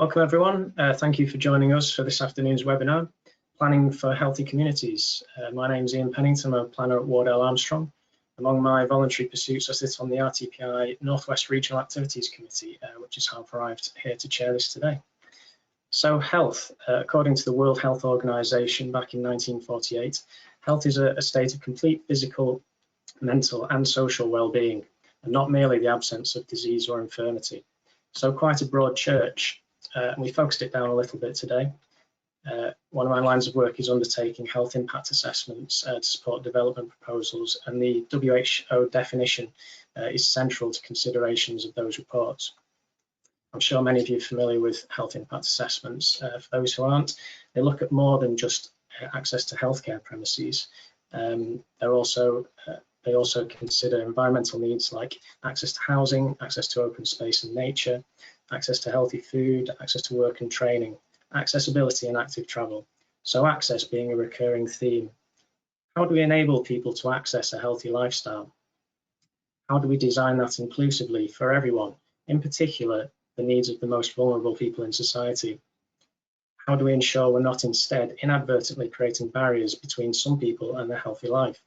Welcome everyone. Thank you for joining us for this afternoon's webinar, Planning for Healthy Communities. My name is Ian Pennington. I'm a planner at Wardell Armstrong. Among my voluntary pursuits, I sit on the RTPI Northwest Regional Activities Committee, which is how I've arrived here to chair this today. So health, according to the World Health Organization back in 1948, health is a state of complete physical, mental and social well-being, and not merely the absence of disease or infirmity. So quite a broad church. We focused it down a little bit today. One of my lines of work is undertaking health impact assessments to support development proposals, and the WHO definition is central to considerations of those reports. I'm sure many of you are familiar with health impact assessments. For those who aren't, they look at more than just access to healthcare premises. They also consider environmental needs like access to housing, access to open space and nature, access to healthy food, access to work and training, accessibility and active travel. So access being a recurring theme. How do we enable people to access a healthy lifestyle? How do we design that inclusively for everyone, in particular the needs of the most vulnerable people in society? How do we ensure we're not instead inadvertently creating barriers between some people and their healthy life?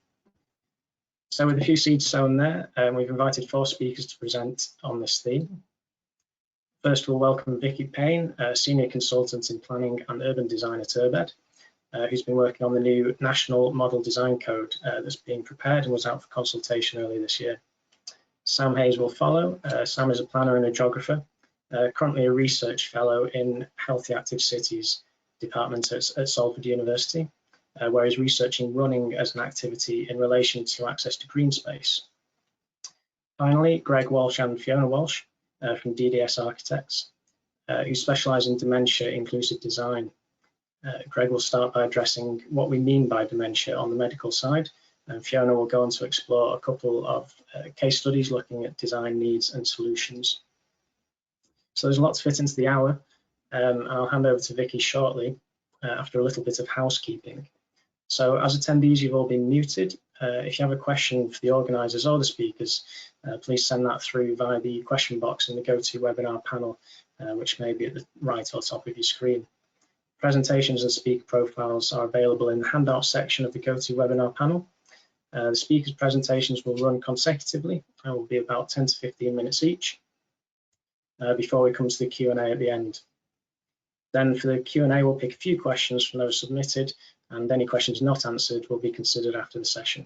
So with a few seeds sown there, we've invited 4 speakers to present on this theme. First, we'll welcome Vicky Payne, a Senior Consultant in Planning and Urban Design at URBED, who's been working on the new National Model Design Code that's being prepared and was out for consultation earlier this year. Sam Hayes will follow. Sam is a planner and a geographer, currently a research fellow in Healthy Active Cities department at Salford University, where he's researching running as an activity in relation to access to green space. Finally, Greg Walsh and Fiona Walsh from DDS Architects, who specialise in dementia inclusive design. Greg will start by addressing what we mean by dementia on the medical side, and Fiona will go on to explore a couple of case studies looking at design needs and solutions. So there's a lot to fit into the hour, and I'll hand over to Vicky shortly after a little bit of housekeeping. So as attendees, you've all been muted. If you have a question for the organisers or the speakers, please send that through via the question box in the GoToWebinar panel, which may be at the right or top of your screen. Presentations and speaker profiles are available in the handout section of the GoToWebinar panel. The speakers' presentations will run consecutively and will be about 10 to 15 minutes each before we come to the Q&A at the end. Then for the Q&A, we'll pick a few questions from those submitted, and any questions not answered will be considered after the session.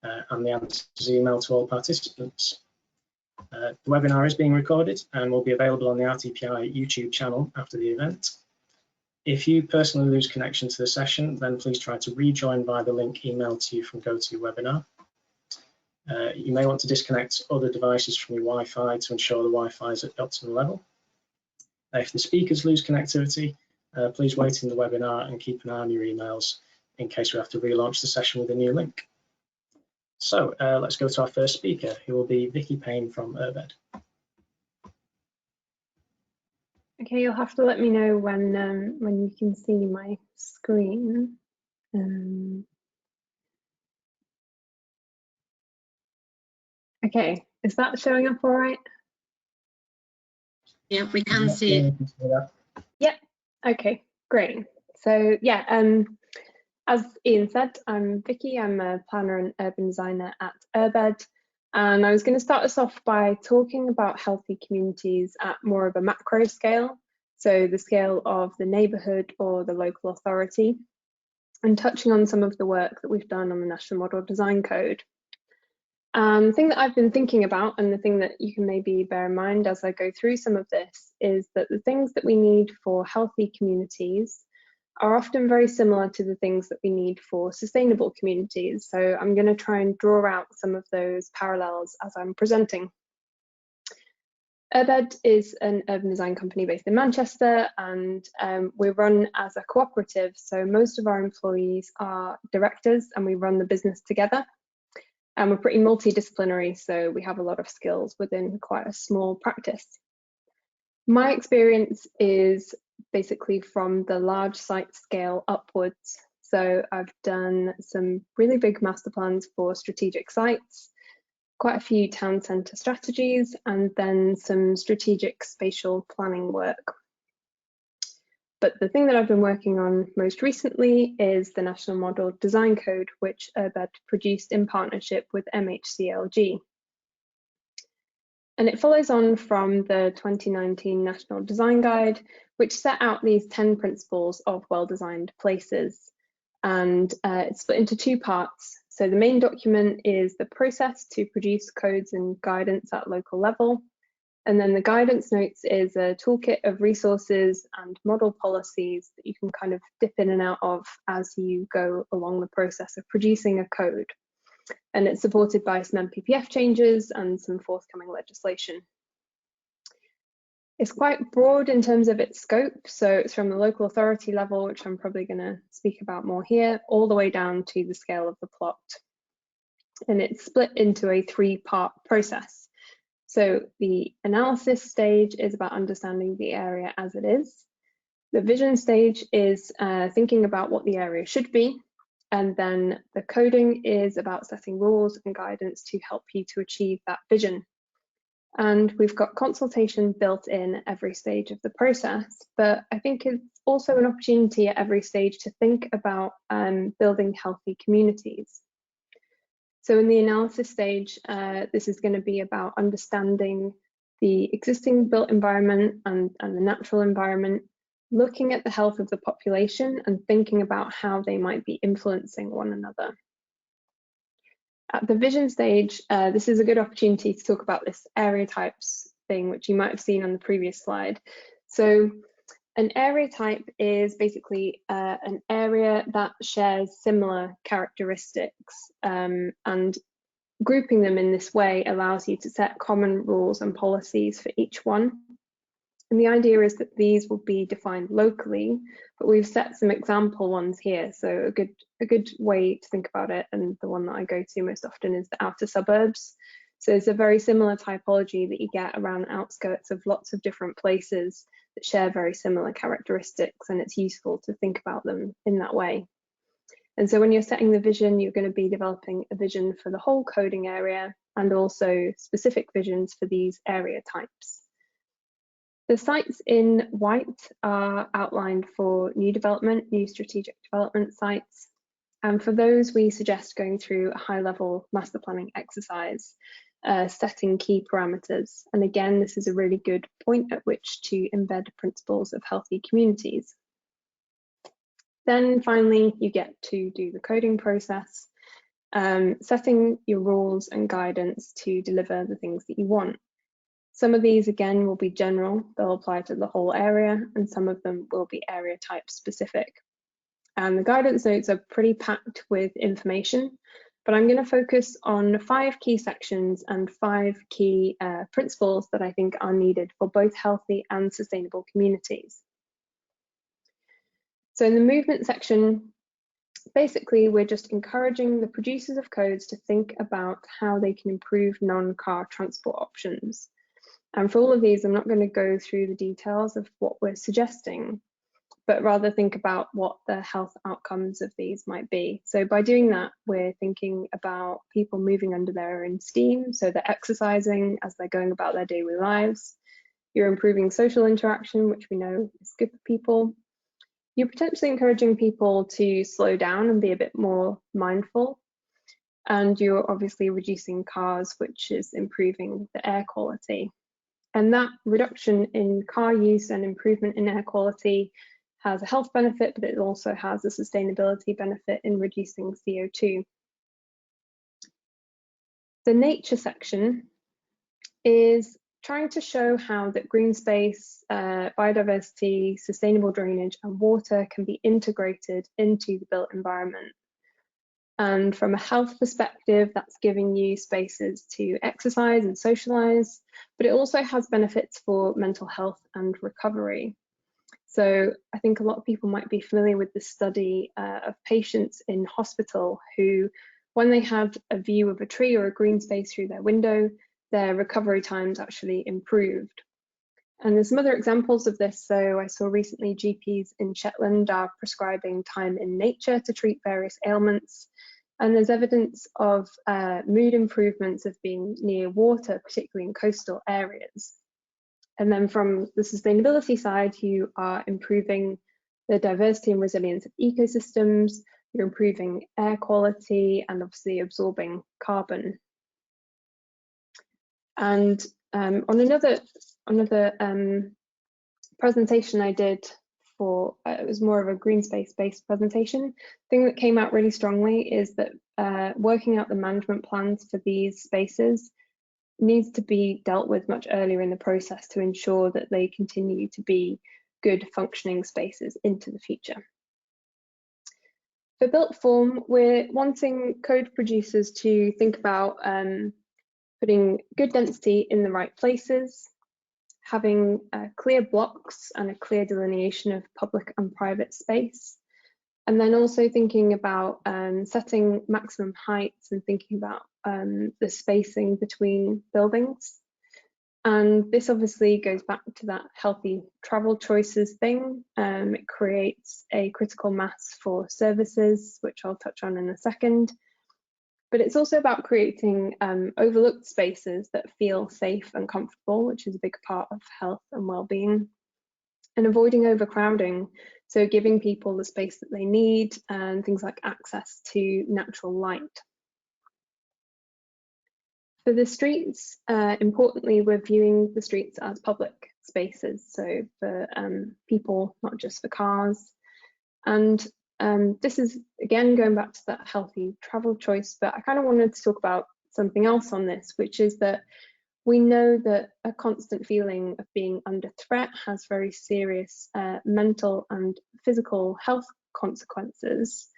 And the answers emailed to all participants. The webinar is being recorded and will be available on the RTPI YouTube channel after the event. If you personally lose connection to the session, then please try to rejoin via the link emailed to you from GoToWebinar. You may want to disconnect other devices from your Wi-Fi to ensure the Wi-Fi is at optimal level. If the speakers lose connectivity, please wait in the webinar and keep an eye on your emails in case we have to relaunch the session with a new link. So let's go to our first speaker, who will be Vicky Payne from URBED. Okay, you'll have to let me know when you can see my screen. Okay, is that showing up all right? Yeah, we can see it. Yeah, okay, great. So yeah, as Ian said, I'm Vicky. I'm a planner and urban designer at URBED. And I was going to start us off by talking about healthy communities at more of a macro scale, so the scale of the neighbourhood or the local authority, and touching on some of the work that we've done on the National Model Design Code. The thing that I've been thinking about, and the thing that you can maybe bear in mind as I go through some of this, is that the things that we need for healthy communities are often very similar to the things that we need for sustainable communities. So I'm going to try and draw out some of those parallels as I'm presenting. URBED is an urban design company based in Manchester, and we run as a cooperative. So most of our employees are directors and we run the business together. And we're pretty multidisciplinary, so we have a lot of skills within quite a small practice. My experience is basically from the large site scale upwards. So I've done some really big master plans for strategic sites, quite a few town centre strategies, and then some strategic spatial planning work. But the thing that I've been working on most recently is the National Model Design Code, which URBED produced in partnership with MHCLG. And it follows on from the 2019 National Design Guide, which set out these 10 principles of well-designed places. And it's split into two parts. So the main document is the process to produce codes and guidance at local level. And then the guidance notes is a toolkit of resources and model policies that you can kind of dip in and out of as you go along the process of producing a code. And it's supported by some MPPF changes and some forthcoming legislation. It's quite broad in terms of its scope, so it's from the local authority level, which I'm probably going to speak about more here, all the way down to the scale of the plot. And it's split into a three-part process. So the analysis stage is about understanding the area as it is. The vision stage is thinking about what the area should be. And then the coding is about setting rules and guidance to help you to achieve that vision. And we've got consultation built in every stage of the process, but I think it's also an opportunity at every stage to think about building healthy communities. So in the analysis stage, this is going to be about understanding the existing built environment and the natural environment, looking at the health of the population and thinking about how they might be influencing one another. At the vision stage, this is a good opportunity to talk about this area types thing, which you might have seen on the previous slide. So an area type is basically an area that shares similar characteristics, and grouping them in this way allows you to set common rules and policies for each one. And the idea is that these will be defined locally, but we've set some example ones here. So a good way to think about it, and the one that I go to most often, is the outer suburbs. So it's a very similar typology that you get around outskirts of lots of different places that share very similar characteristics, and it's useful to think about them in that way. And so when you're setting the vision, you're going to be developing a vision for the whole coding area and also specific visions for these area types. The sites in white are outlined for new development, new strategic development sites. And for those, we suggest going through a high-level master planning exercise, setting key parameters. And again, this is a really good point at which to embed principles of healthy communities. Then finally, you get to do the coding process, setting your rules and guidance to deliver the things that you want. Some of these, again, will be general, they'll apply to the whole area, and some of them will be area type specific. And the guidance notes are pretty packed with information, but I'm going to focus on 5 key sections and 5 key principles that I think are needed for both healthy and sustainable communities. So in the movement section, basically, we're just encouraging the producers of codes to think about how they can improve non-car transport options. And for all of these, I'm not going to go through the details of what we're suggesting, but rather think about what the health outcomes of these might be. So by doing that, we're thinking about people moving under their own steam, so they're exercising as they're going about their daily lives. You're improving social interaction, which we know is good for people. You're potentially encouraging people to slow down and be a bit more mindful. And you're obviously reducing cars, which is improving the air quality. And that reduction in car use and improvement in air quality has a health benefit, but it also has a sustainability benefit in reducing CO2. The nature section is trying to show how that green space, biodiversity, sustainable drainage and water can be integrated into the built environment. And from a health perspective, that's giving you spaces to exercise and socialize, but it also has benefits for mental health and recovery. So I think a lot of people might be familiar with the study of patients in hospital who, when they had a view of a tree or a green space through their window, their recovery times actually improved. And there's some other examples of this. So I saw recently GPs in Shetland are prescribing time in nature to treat various ailments. And there's evidence of mood improvements of being near water, particularly in coastal areas. And then from the sustainability side, you are improving the diversity and resilience of ecosystems, you're improving air quality, and obviously absorbing carbon. And on another presentation I did for, it was more of a green space based presentation, thing that came out really strongly is that working out the management plans for these spaces needs to be dealt with much earlier in the process to ensure that they continue to be good functioning spaces into the future. For built form, we're wanting code producers to think about putting good density in the right places, having clear blocks and a clear delineation of public and private space, and then also thinking about setting maximum heights and thinking about the spacing between buildings. And this obviously goes back to that healthy travel choices thing. It creates a critical mass for services, which I'll touch on in a second. But it's also about creating overlooked spaces that feel safe and comfortable, which is a big part of health and well-being, and avoiding overcrowding. So giving people the space that they need and things like access to natural light. For the streets, importantly, we're viewing the streets as public spaces, so for people, not just for cars. And this is, again, going back to that healthy travel choice, but I kind of wanted to talk about something else on this, which is that we know that a constant feeling of being under threat has very serious mental and physical health consequences.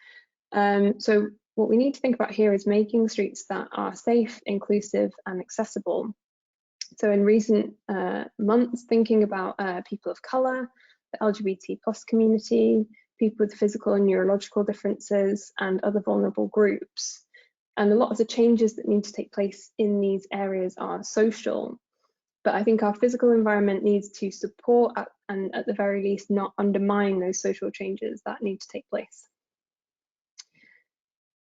So what we need to think about here is making streets that are safe, inclusive, and accessible. So in recent months, thinking about people of colour, the LGBT+ community, people with physical and neurological differences, and other vulnerable groups. And a lot of the changes that need to take place in these areas are social. But I think our physical environment needs to support and at the very least not undermine those social changes that need to take place.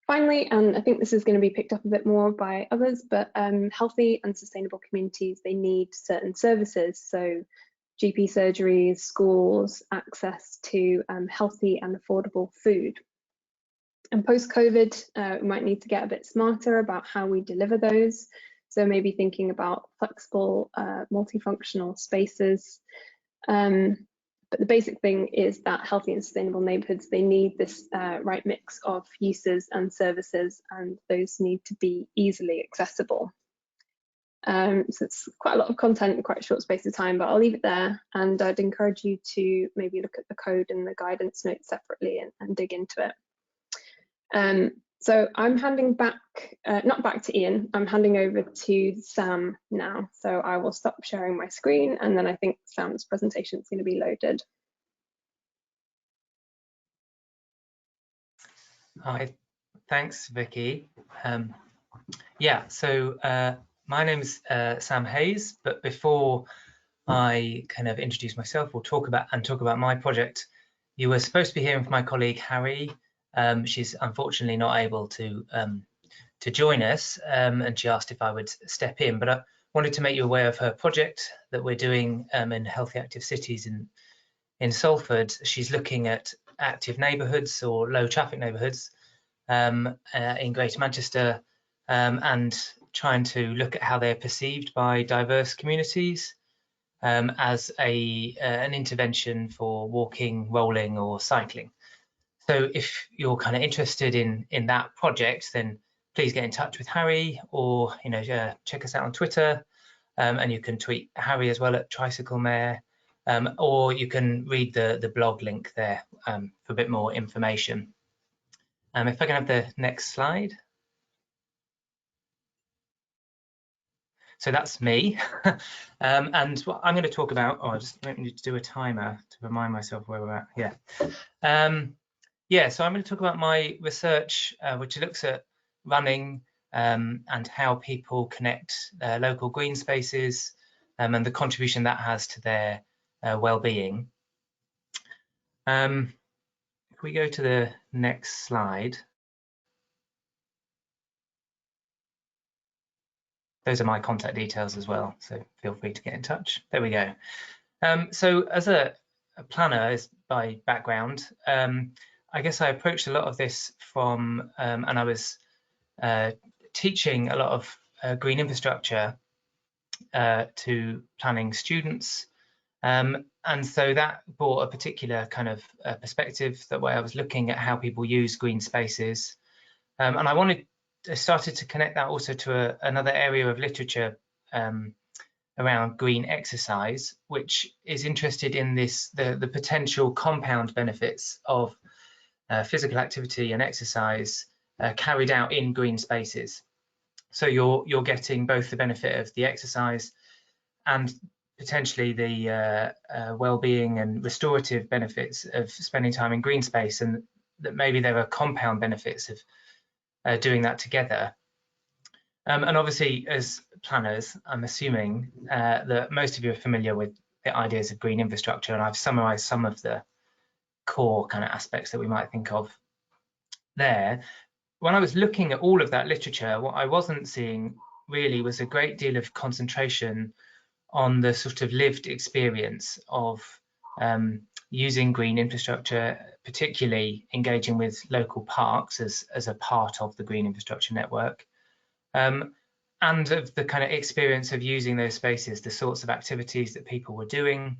Finally, and I think this is going to be picked up a bit more by others, but healthy and sustainable communities, they need certain services. So GP surgeries, schools, access to healthy and affordable food. And post-COVID, we might need to get a bit smarter about how we deliver those. So maybe thinking about flexible, multifunctional spaces. But the basic thing is that healthy and sustainable neighbourhoods, they need this right mix of uses and services, and those need to be easily accessible. So it's quite a lot of content in quite a short space of time, but I'll leave it there, and I'd encourage you to maybe look at the code and the guidance notes separately and dig into it. So I'm handing back, not back to Ian, I'm handing over to Sam now. So I will stop sharing my screen, and then I think Sam's presentation is going to be loaded. Hi, thanks, Vicky. Yeah, so my name's Sam Hayes, but before I kind of introduce myself or talk about my project, you were supposed to be hearing from my colleague Harry. She's unfortunately not able to join us, and she asked if I would step in, but I wanted to make you aware of her project that we're doing in Healthy Active Cities in Salford. She's looking at active neighbourhoods or low traffic neighbourhoods in Greater Manchester, and trying to look at how they're perceived by diverse communities as an intervention for walking, rolling or cycling. So if you're kind of interested in that project, then please get in touch with Harry, or check us out on Twitter, and you can tweet Harry as well at Tricycle Mayor, or you can read the blog link there for a bit more information. If I can have the next slide. So that's me, and what I'm going to talk about. Oh, I just need to do a timer to remind myself where we're at. Yeah. So I'm going to talk about my research, which looks at running and how people connect local green spaces and the contribution that has to their well-being. If we go to the next slide. Those are my contact details as well, so feel free to get in touch. There we go. So as a a planner is by background, I guess I approached a lot of this from, and I was teaching a lot of green infrastructure to planning students. And so that brought a particular kind of perspective, that way I was looking at how people use green spaces. And I started to connect that also to another area of literature around green exercise, which is interested in the potential compound benefits of physical activity and exercise carried out in green spaces. So you're getting both the benefit of the exercise and potentially the well-being and restorative benefits of spending time in green space, and that maybe there are compound benefits of doing that together. And obviously, as planners, I'm assuming that most of you are familiar with the ideas of green infrastructure, and I've summarised some of the core kind of aspects that we might think of there. When I was looking at all of that literature, what I wasn't seeing really was a great deal of concentration on the sort of lived experience of using green infrastructure, particularly engaging with local parks as a part of the green infrastructure network, and of the kind of experience of using those spaces, the sorts of activities that people were doing,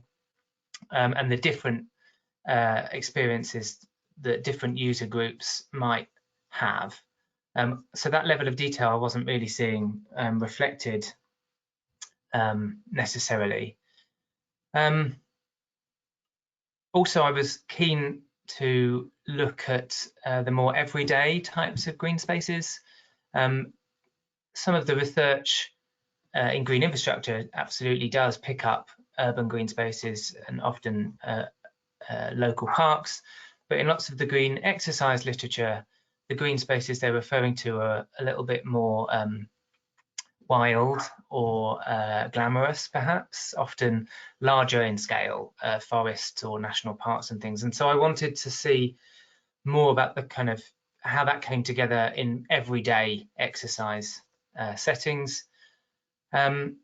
and the different experiences that different user groups might have. So that level of detail I wasn't really seeing reflected necessarily. Also, I was keen to look at the more everyday types of green spaces. Some of the research in green infrastructure absolutely does pick up urban green spaces and often local parks, but in lots of the green exercise literature, the green spaces they're referring to are a little bit more wild or glamorous, perhaps, often larger in scale, forests or national parks and things. And so I wanted to see more about the kind of how that came together in everyday exercise settings. And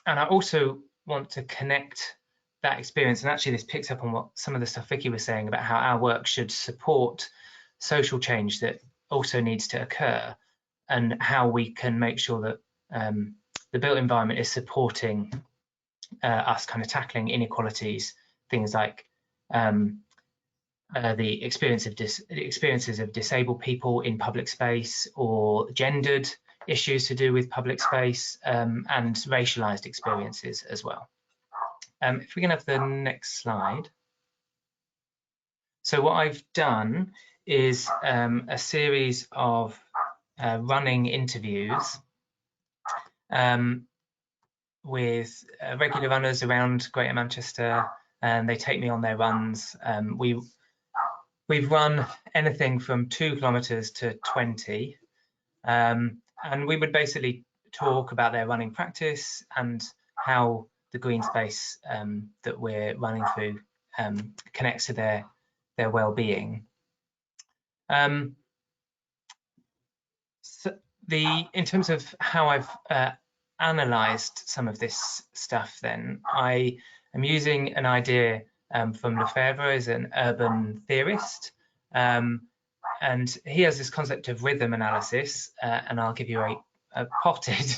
I also want to connect that experience, and actually this picks up on what some of the stuff Vicky was saying about how our work should support social change that also needs to occur, and how we can make sure that the built environment is supporting us kind of tackling inequalities, things like the experiences of disabled people in public space, or gendered issues to do with public space, and racialized experiences as well. If we can have the next slide. So what I've done is a series of running interviews with regular runners around Greater Manchester, and they take me on their runs. We've run anything from 2 kilometres to 20, and we would basically talk about their running practice and how the green space that we're running through connects to their well-being. So in terms of how I've analysed some of this stuff, then I am using an idea from Lefebvre, as an urban theorist, and he has this concept of rhythm analysis, and I'll give you a potted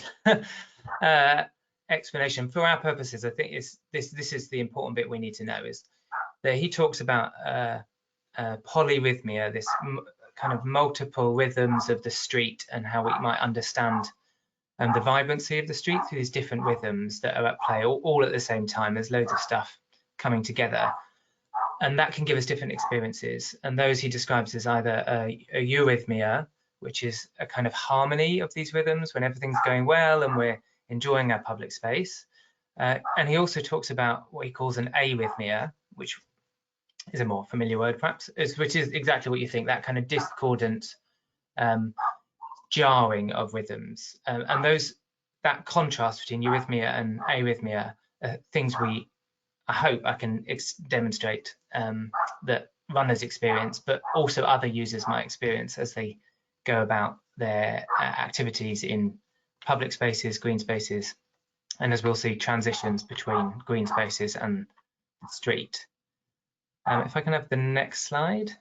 explanation. For our purposes, I think this is the important bit we need to know, is that he talks about polyrhythmia, this kind of multiple rhythms of the street, and how we might understand the vibrancy of the street through these different rhythms that are at play all at the same time. There's loads of stuff coming together, and that can give us different experiences. And those he describes as either a eurythmia, which is a kind of harmony of these rhythms when everything's going well and we're enjoying our public space. And he also talks about what he calls an arrhythmia, which is a more familiar word perhaps, which is exactly what you think, that kind of discordant jarring of rhythms. And that contrast between eurythmia and arrhythmia are things I hope I can demonstrate that runners experience, but also other users might experience as they go about their activities in public spaces, green spaces, and as we'll see, transitions between green spaces and the street. If I can have the next slide.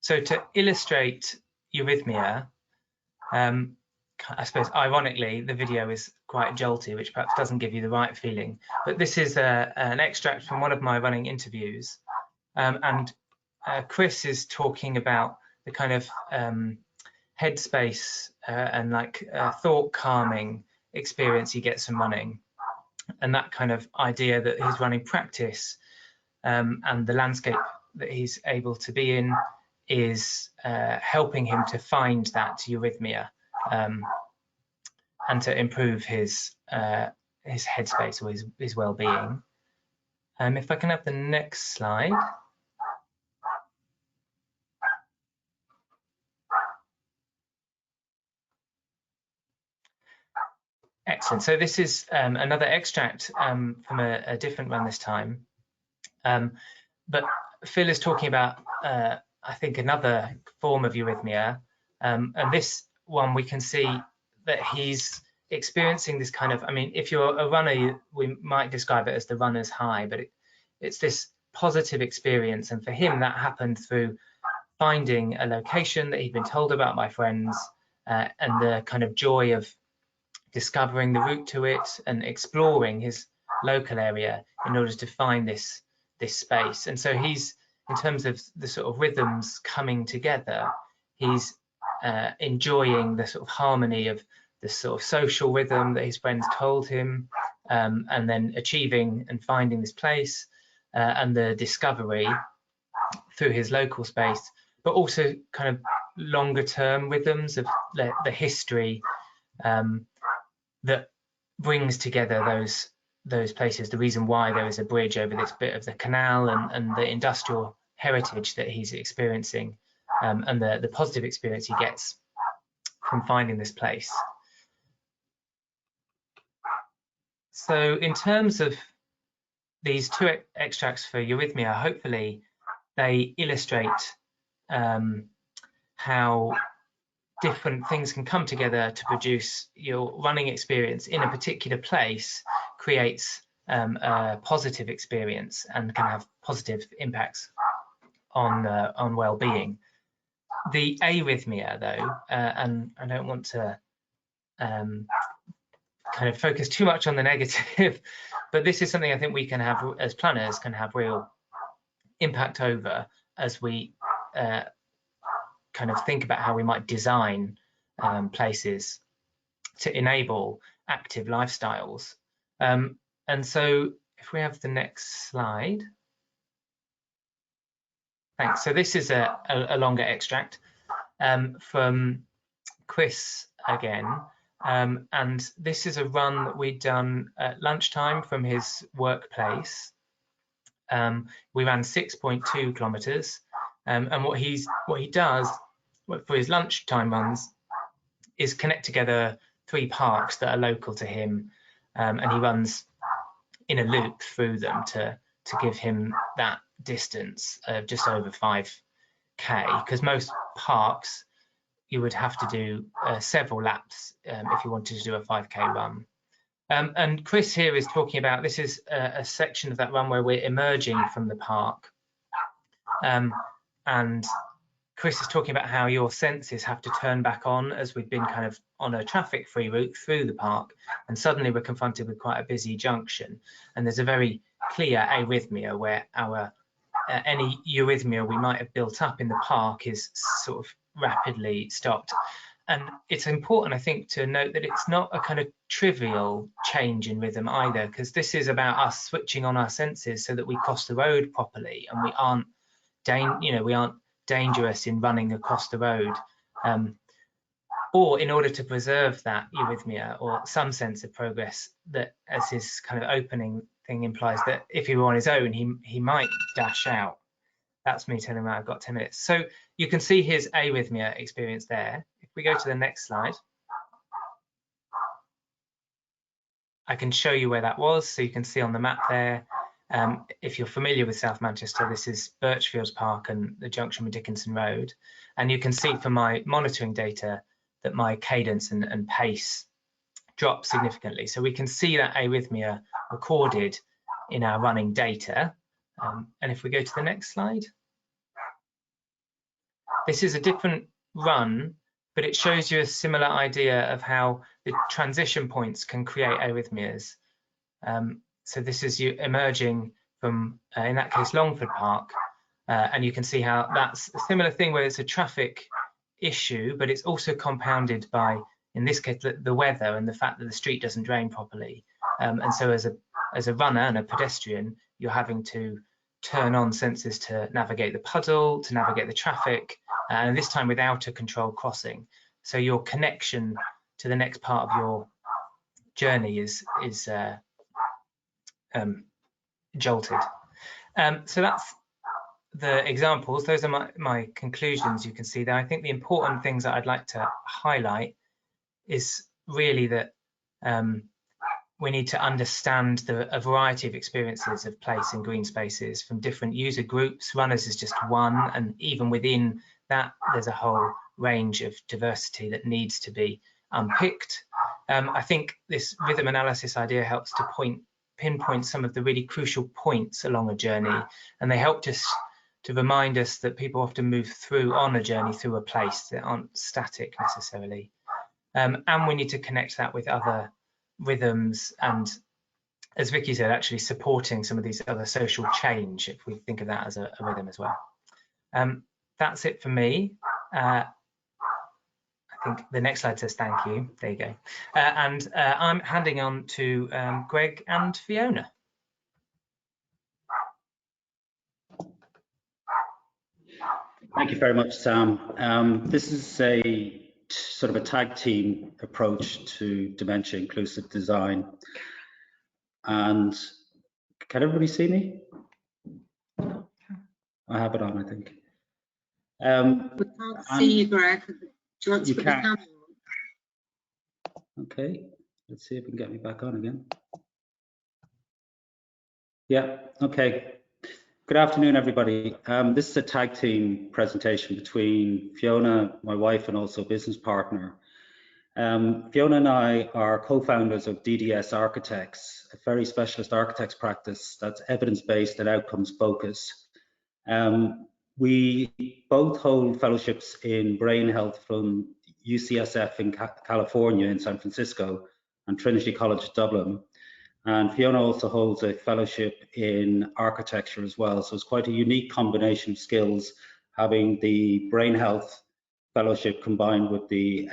So to illustrate eurythmia, I suppose ironically the video is quite jolty, which perhaps doesn't give you the right feeling, but this is an extract from one of my running interviews, and Chris is talking about the kind of headspace and like thought calming experience he gets from running, and that kind of idea that his running practice and the landscape that he's able to be in is helping him to find that eurythmia and to improve his headspace or his well-being. If I can have the next slide. Excellent. So this is another extract from a different run this time. But Phil is talking about, I think, another form of eurythmia. And this one, we can see that he's experiencing this kind of, I mean, if you're a runner, we might describe it as the runner's high, but it's this positive experience. And for him, that happened through finding a location that he'd been told about by friends and the kind of joy of discovering the route to it and exploring his local area in order to find this space. And so he's, in terms of the sort of rhythms coming together, he's enjoying the sort of harmony of the sort of social rhythm that his friends told him, and then achieving and finding this place and the discovery through his local space, but also kind of longer term rhythms of the history that brings together those places, the reason why there is a bridge over this bit of the canal and the industrial heritage that he's experiencing, and the positive experience he gets from finding this place. So in terms of these two extracts for eurythmia, hopefully they illustrate how different things can come together to produce your running experience in a particular place, creates a positive experience and can have positive impacts on well-being. The arrhythmia, though, and I don't want to kind of focus too much on the negative, but this is something I think we can have, as planners, can have real impact over as we kind of think about how we might design places to enable active lifestyles. And so if we have the next slide. Thanks. So this is a longer extract from Chris again. And this is a run that we'd done at lunchtime from his workplace. We ran 6.2 kilometers. And what he does for his lunchtime runs is connect together 3 parks that are local to him, and he runs in a loop through them to give him that distance of just over 5k, because most parks you would have to do several laps if you wanted to do a 5k run. And Chris here is talking about, this is a section of that run where we're emerging from the park. And Chris is talking about how your senses have to turn back on as we've been kind of on a traffic-free route through the park, and suddenly we're confronted with quite a busy junction. And there's a very clear arrhythmia where our any eurythmia we might have built up in the park is sort of rapidly stopped. And it's important, I think, to note that it's not a kind of trivial change in rhythm either, because this is about us switching on our senses so that we cross the road properly and we aren't dangerous in running across the road, or in order to preserve that eurythmia or some sense of progress, that, as his kind of opening thing implies, that if he were on his own he might dash out. That's me telling him I've got 10 minutes. So you can see his arrhythmia experience there. If we go to the next slide, I can show you where that was. So you can see on the map there, if you're familiar with South Manchester, this is Birchfields Park and the junction with Dickinson Road. And you can see from my monitoring data that my cadence and pace dropped significantly. So we can see that arrhythmia recorded in our running data. And if we go to the next slide, this is a different run, but it shows you a similar idea of how the transition points can create arrhythmias. So this is you emerging from, in that case, Longford Park, and you can see how that's a similar thing where it's a traffic issue, but it's also compounded by, in this case, the weather and the fact that the street doesn't drain properly. And so as a runner and a pedestrian, you're having to turn on sensors to navigate the puddle, to navigate the traffic, and this time without a controlled crossing. So your connection to the next part of your journey is jolted. So that's the examples. Those are my conclusions. You can see that I think the important things that I'd like to highlight is really that we need to understand a variety of experiences of place in green spaces from different user groups. Runners is just one, and even within that, there's a whole range of diversity that needs to be unpicked. I think this rhythm analysis idea helps to pinpoint some of the really crucial points along a journey, and they help us to remind us that people often move through on a journey through a place that aren't static necessarily. And we need to connect that with other rhythms and, as Vicky said, actually supporting some of these other social change, if we think of that as a rhythm as well. That's it for me. I think the next slide says thank you. There you go. And I'm handing on to Greg and Fiona. Thank you very much, Sam. This is a sort of a tag team approach to dementia inclusive design. And can everybody see me? I have it on, I think. We can't see you, Greg. Do you want to put the camera on? Okay, let's see if we can get me back on again. Yeah, okay. Good afternoon, everybody. This is a tag team presentation between Fiona, my wife, and also business partner. Fiona and I are co-founders of DDS Architects, a very specialist architects practice that's evidence-based and outcomes-focused. We both hold fellowships in brain health from UCSF in California in San Francisco and Trinity College Dublin. And Fiona also holds a fellowship in architecture as well. So it's quite a unique combination of skills, having the brain health fellowship combined with the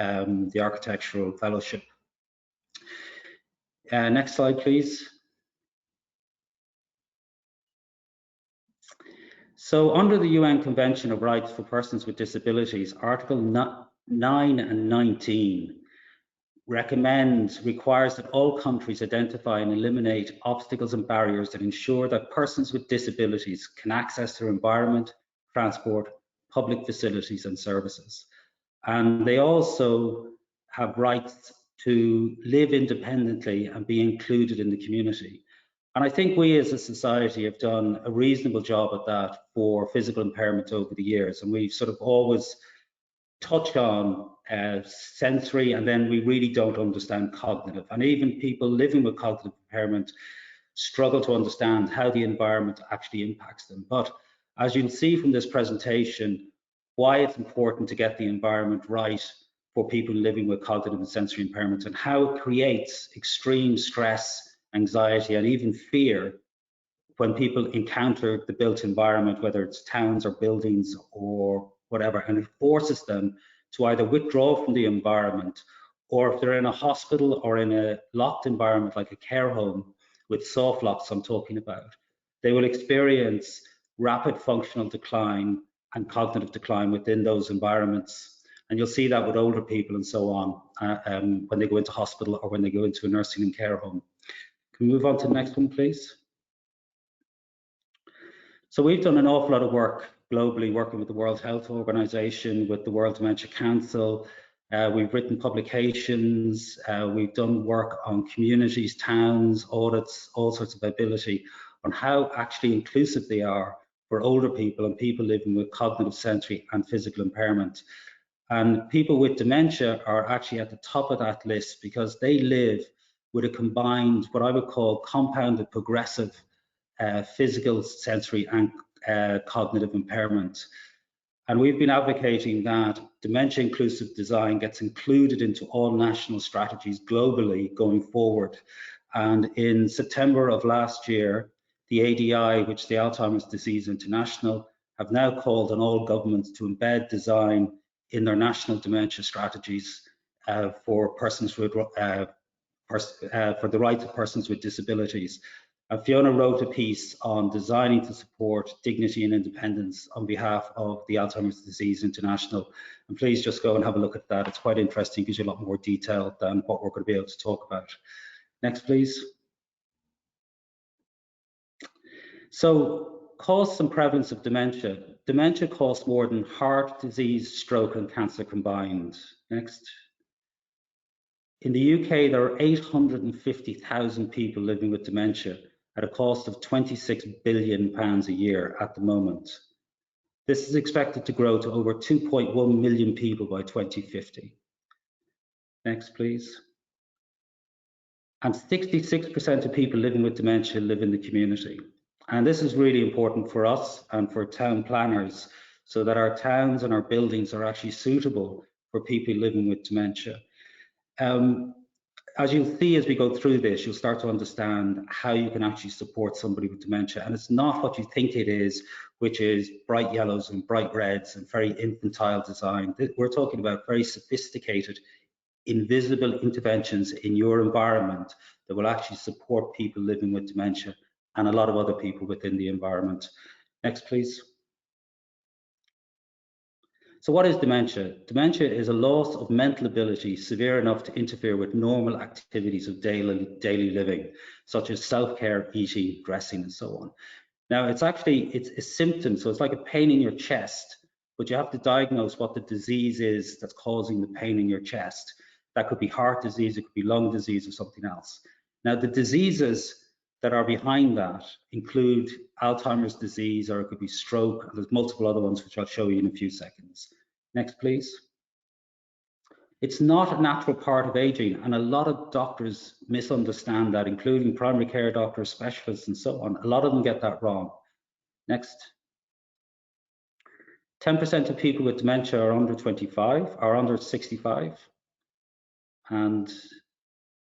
architectural fellowship. Next slide, please. So under the UN Convention of Rights for Persons with Disabilities, Article 9 and 19 requires that all countries identify and eliminate obstacles and barriers that ensure that persons with disabilities can access their environment, transport, public facilities and services. And they also have rights to live independently and be included in the community. And I think we as a society have done a reasonable job at that for physical impairment over the years. And we've sort of always touched on sensory, and then we really don't understand cognitive. And even people living with cognitive impairment struggle to understand how the environment actually impacts them. But as you can see from this presentation, why it's important to get the environment right for people living with cognitive and sensory impairments, and how it creates extreme stress, anxiety, and even fear when people encounter the built environment, whether it's towns or buildings or whatever, and it forces them to either withdraw from the environment, or if they're in a hospital or in a locked environment like a care home with soft locks I'm talking about, they will experience rapid functional decline and cognitive decline within those environments. And you'll see that with older people and so on when they go into hospital or when they go into a nursing and care home. Can we move on to the next one, please? So we've done an awful lot of work globally, working with the World Health Organization, with the World Dementia Council. We've written publications, we've done work on communities, towns, audits, all sorts of ability on how actually inclusive they are for older people and people living with cognitive, sensory and physical impairment. And people with dementia are actually at the top of that list because they live with a combined, what I would call compounded progressive physical, sensory and cognitive impairment. And we've been advocating that dementia inclusive design gets included into all national strategies globally going forward. And in September of last year, the ADI, which is the Alzheimer's Disease International, have now called on all governments to embed design in their national dementia strategies for persons with for the rights of persons with disabilities. Fiona wrote a piece on designing to support dignity and independence on behalf of the Alzheimer's Disease International. And please just go and have a look at that. It's quite interesting, gives you a lot more detail than what we're going to be able to talk about. Next, please. So, costs and prevalence of dementia. Dementia costs more than heart disease, stroke and cancer combined. Next. In the UK, there are 850,000 people living with dementia at a cost of £26 billion a year at the moment. This is expected to grow to over 2.1 million people by 2050. Next, please. And 66% of people living with dementia live in the community. And this is really important for us and for town planners, so that our towns and our buildings are actually suitable for people living with dementia. As you'll see as we go through this, you'll start to understand how you can actually support somebody with dementia. And it's not what you think it is, which is bright yellows and bright reds and very infantile design. We're talking about very sophisticated, invisible interventions in your environment that will actually support people living with dementia and a lot of other people within the environment. Next, please. So what is dementia? Dementia is a loss of mental ability severe enough to interfere with normal activities of daily living, such as self-care, eating, dressing, and so on. Now, it's a symptom, so it's like a pain in your chest, but you have to diagnose what the disease is that's causing the pain in your chest. That could be heart disease, it could be lung disease, or something else. Now, the diseases that are behind that include Alzheimer's disease, or it could be stroke, and there's multiple other ones which I'll show you in a few seconds. Next, please. It's not a natural part of aging, and a lot of doctors misunderstand that, including primary care doctors, specialists, and so on. A lot of them get that wrong. Next. 10% of people with dementia are under 25, are under 65, and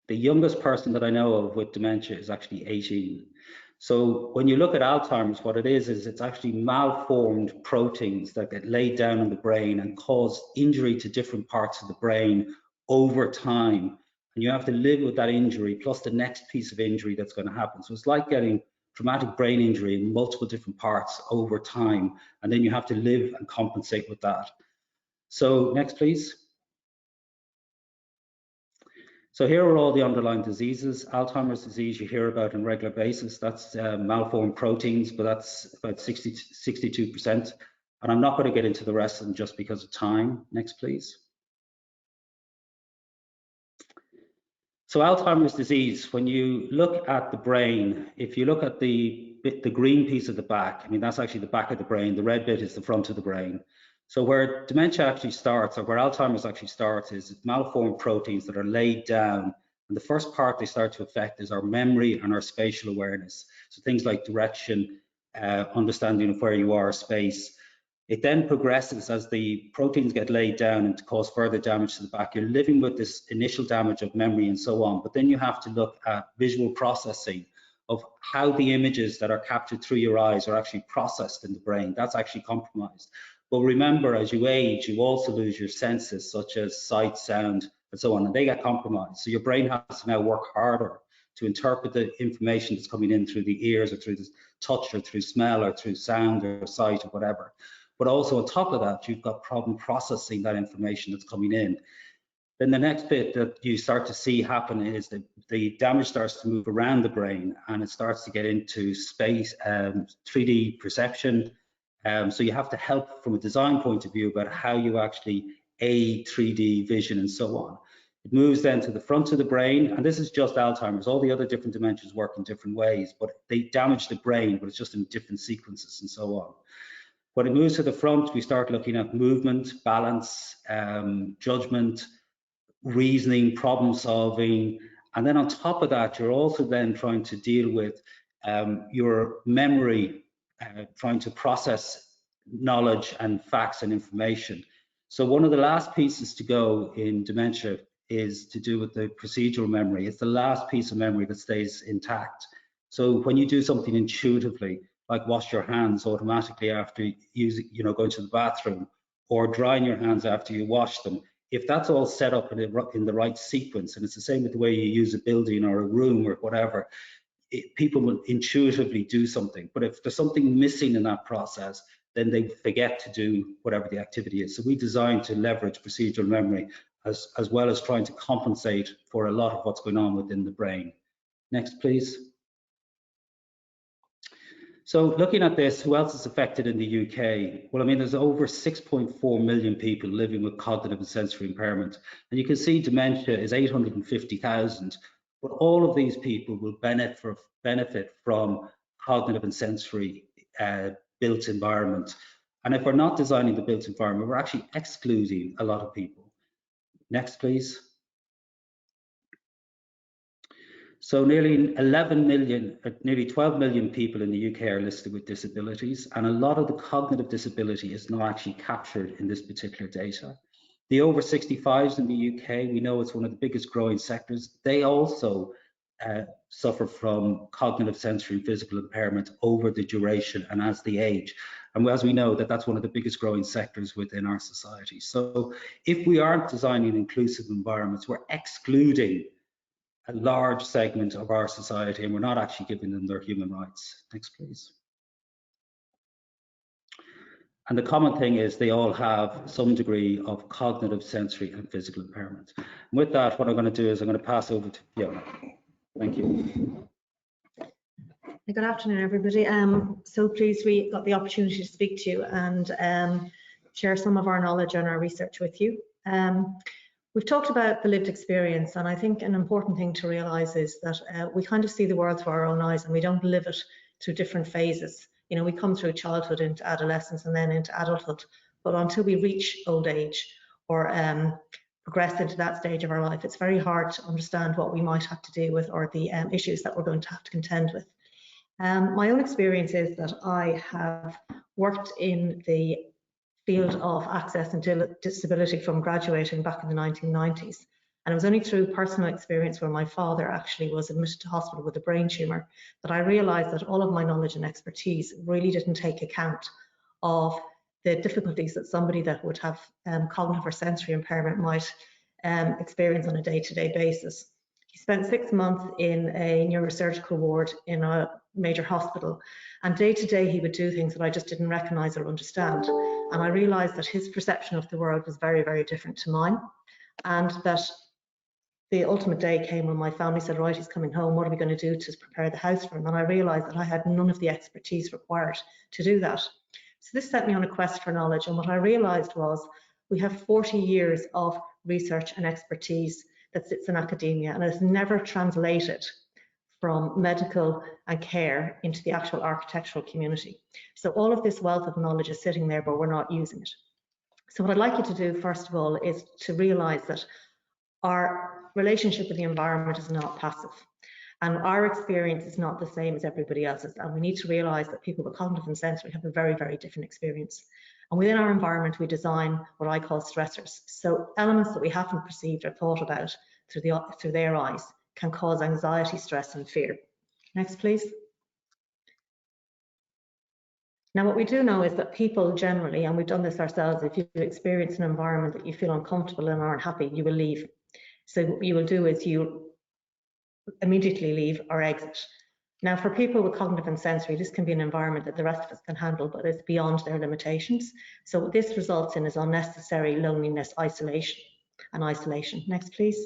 the youngest person that I know of with dementia is actually 18. So when you look at Alzheimer's, what it is it's actually malformed proteins that get laid down in the brain and cause injury to different parts of the brain over time. And you have to live with that injury plus the next piece of injury that's going to happen. So it's like getting traumatic brain injury in multiple different parts over time. And then you have to live and compensate with that. So next, please. So here are all the underlying diseases. Alzheimer's disease you hear about on a regular basis. That's malformed proteins, but that's about 62%. And I'm not going to get into the rest of them just because of time. Next, please. So Alzheimer's disease, when you look at the brain, if you look at the green piece of the back, I mean, that's actually the back of the brain. The red bit is the front of the brain. So where dementia actually starts, or where Alzheimer's actually starts, is malformed proteins that are laid down. And the first part they start to affect is our memory and our spatial awareness. So things like direction, understanding of where you are, space. It then progresses as the proteins get laid down and to cause further damage to the back. You're living with this initial damage of memory and so on, but then you have to look at visual processing of how the images that are captured through your eyes are actually processed in the brain. That's actually compromised. But remember, as you age, you also lose your senses, such as sight, sound, and so on, and they get compromised. So your brain has to now work harder to interpret the information that's coming in through the ears or through the touch or through smell or through sound or sight or whatever. But also on top of that, you've got problem processing that information that's coming in. Then the next bit that you start to see happen is that the damage starts to move around the brain and it starts to get into space, 3D perception. So you have to help from a design point of view about how you actually aid 3D vision and so on. It moves then to the front of the brain, and this is just Alzheimer's. All the other different dementias work in different ways, but they damage the brain, but it's just in different sequences and so on. When it moves to the front, we start looking at movement, balance, judgment, reasoning, problem solving, and then on top of that, you're also then trying to deal with your memory, trying to process knowledge and facts and information. So one of the last pieces to go in dementia is to do with the procedural memory. It's the last piece of memory that stays intact. So when you do something intuitively, like wash your hands automatically after going to the bathroom, or drying your hands after you wash them, if that's all set up in the right sequence, and it's the same with the way you use a building or a room or whatever, people will intuitively do something. But if there's something missing in that process, then they forget to do whatever the activity is. So we designed to leverage procedural memory as well as trying to compensate for a lot of what's going on within the brain. Next, please. So looking at this, who else is affected in the UK? Well, I mean, there's over 6.4 million people living with cognitive and sensory impairment. And you can see dementia is 850,000, but all of these people will benefit from cognitive and sensory built environment. And if we're not designing the built environment, we're actually excluding a lot of people. Next, please. So nearly 11 million, nearly 12 million people in the UK are listed with disabilities, and a lot of the cognitive disability is not actually captured in this particular data. The over 65s in the UK, we know it's one of the biggest growing sectors. They also suffer from cognitive, sensory, and physical impairment over the duration and as they age. And as we know, that's one of the biggest growing sectors within our society. So if we aren't designing inclusive environments, we're excluding a large segment of our society, and we're not actually giving them their human rights. Next, please. And the common thing is they all have some degree of cognitive, sensory, and physical impairment. And with that, what I'm going to do is I'm going to pass over to Fiona. Thank you. Good afternoon, everybody. So pleased we got the opportunity to speak to you and share some of our knowledge and our research with you. We've talked about the lived experience, and I think an important thing to realise is that we kind of see the world through our own eyes and we don't live it through different phases. You know, we come through childhood into adolescence and then into adulthood, but until we reach old age or progress into that stage of our life, it's very hard to understand what we might have to deal with or the issues that we're going to have to contend with. My own experience is that I have worked in the field of access and disability from graduating back in the 1990s. And it was only through personal experience where my father actually was admitted to hospital with a brain tumour that I realised that all of my knowledge and expertise really didn't take account of the difficulties that somebody that would have cognitive or sensory impairment might experience on a day-to-day basis. He spent 6 months in a neurosurgical ward in a major hospital, and day to day he would do things that I just didn't recognise or understand. And I realised that his perception of the world was very, very different to mine, and that the ultimate day came when my family said, right, he's coming home, what are we going to do to prepare the house for him? And I realised that I had none of the expertise required to do that. So this set me on a quest for knowledge, and what I realised was we have 40 years of research and expertise that sits in academia and has never translated from medical and care into the actual architectural community. So all of this wealth of knowledge is sitting there, but we're not using it. So what I'd like you to do, first of all, is to realise that our relationship with the environment is not passive. And our experience is not the same as everybody else's. And we need to realise that people with cognitive and sensory have a very, very different experience. And within our environment, we design what I call stressors. So elements that we haven't perceived or thought about through their eyes can cause anxiety, stress, and fear. Next, please. Now, what we do know is that people generally, and we've done this ourselves, if you experience an environment that you feel uncomfortable and aren't happy, you will leave. So what you will do is you immediately leave or exit. Now, for people with cognitive and sensory, this can be an environment that the rest of us can handle, but it's beyond their limitations. So what this results in is unnecessary loneliness, isolation. Next, please.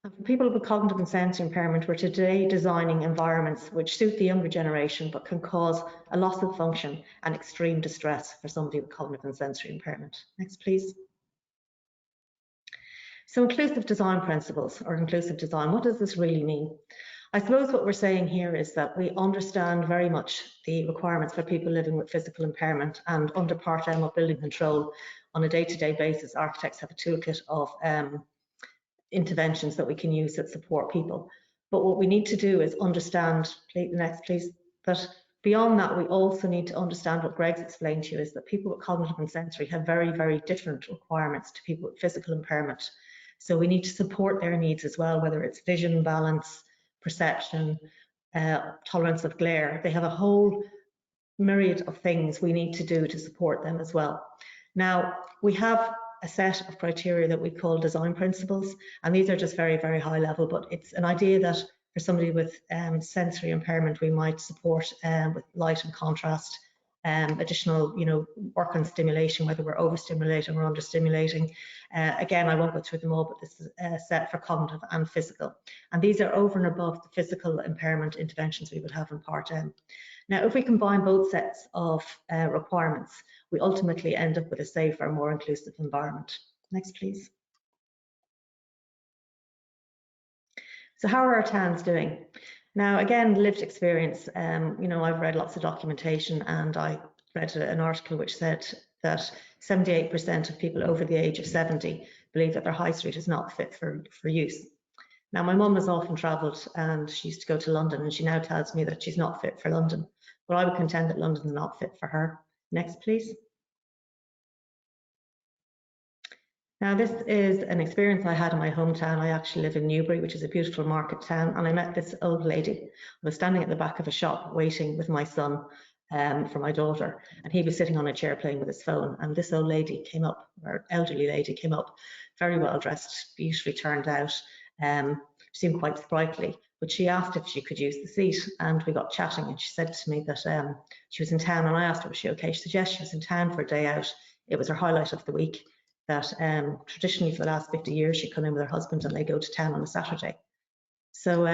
And for people with cognitive and sensory impairment, we're today designing environments which suit the younger generation, but can cause a loss of function and extreme distress for somebody with cognitive and sensory impairment. Next, please. So inclusive design principles, or inclusive design, what does this really mean? I suppose what we're saying here is that we understand very much the requirements for people living with physical impairment, and under Part M of building control, on a day-to-day basis, architects have a toolkit of interventions that we can use that support people. But what we need to do is understand, please, the next please, that beyond that, we also need to understand what Greg's explained to you, is that people with cognitive and sensory have very, very different requirements to people with physical impairment. So we need to support their needs as well, whether it's vision, balance, perception, tolerance of glare. They have a whole myriad of things we need to do to support them as well. Now, we have a set of criteria that we call design principles, and these are just very, very high level, but it's an idea that for somebody with sensory impairment, we might support with light and contrast, additional, work on stimulation, whether we're overstimulating or understimulating. Again, I won't go through them all, but this is set for cognitive and physical. And these are over and above the physical impairment interventions we would have in Part M. Now, if we combine both sets of requirements, we ultimately end up with a safer, more inclusive environment. Next, please. So how are our towns doing? Now, again, lived experience. I've read lots of documentation, and I read an article which said that 78% of people over the age of 70 believe that their high street is not fit for use. Now, my mum has often travelled, and she used to go to London, and she now tells me that she's not fit for London. But I would contend that London is not fit for her. Next, please. Now, this is an experience I had in my hometown. I actually live in Newbury, which is a beautiful market town, and I met this old lady. I was standing at the back of a shop waiting with my son for my daughter, and he was sitting on a chair playing with his phone, and this old lady came up, or elderly lady came up, very well dressed, beautifully turned out, seemed quite sprightly, but she asked if she could use the seat, and we got chatting, and she said to me that she was in town, and I asked her, was she okay? She said yes, she was in town for a day out. It was her highlight of the week, that traditionally for the last 50 years she'd come in with her husband and they go to town on a Saturday. So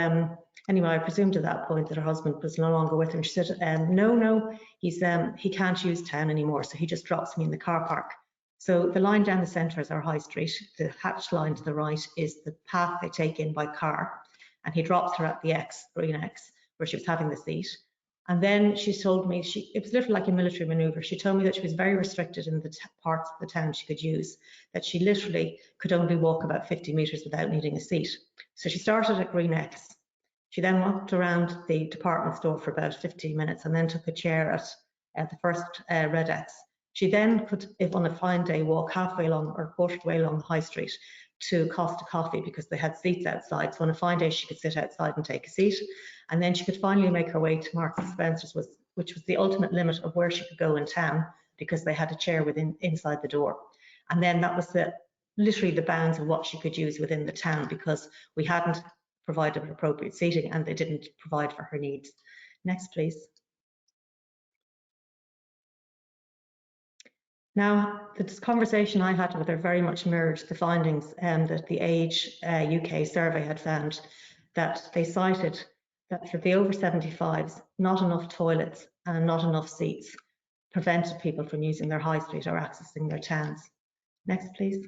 anyway, I presumed at that point that her husband was no longer with her, and she said, no, he can't use town anymore, so he just drops me in the car park. So the line down the centre is our high street. The hatched line to the right is the path they take in by car, and he drops her at the green X, where she was having the seat. And then she told me, it was literally like a military maneuver. She told me that she was very restricted in the parts of the town she could use, that she literally could only walk about 50 metres without needing a seat. So she started at Green X. She then walked around the department store for about 15 minutes and then took a chair at the first Red X. She then could, if on a fine day, walk halfway along or quarter way along the high street to Costa Coffee, because they had seats outside. So on a fine day, she could sit outside and take a seat. And then she could finally make her way to Marks and Spencer's, which was the ultimate limit of where she could go in town, because they had a chair inside the door. And then that was literally the bounds of what she could use within the town, because we hadn't provided appropriate seating and they didn't provide for her needs. Next, please. Now, this conversation I had with her very much mirrored the findings that the Age UK survey had found, that they cited that for the over 75s, not enough toilets and not enough seats prevented people from using their high street or accessing their towns. Next, please.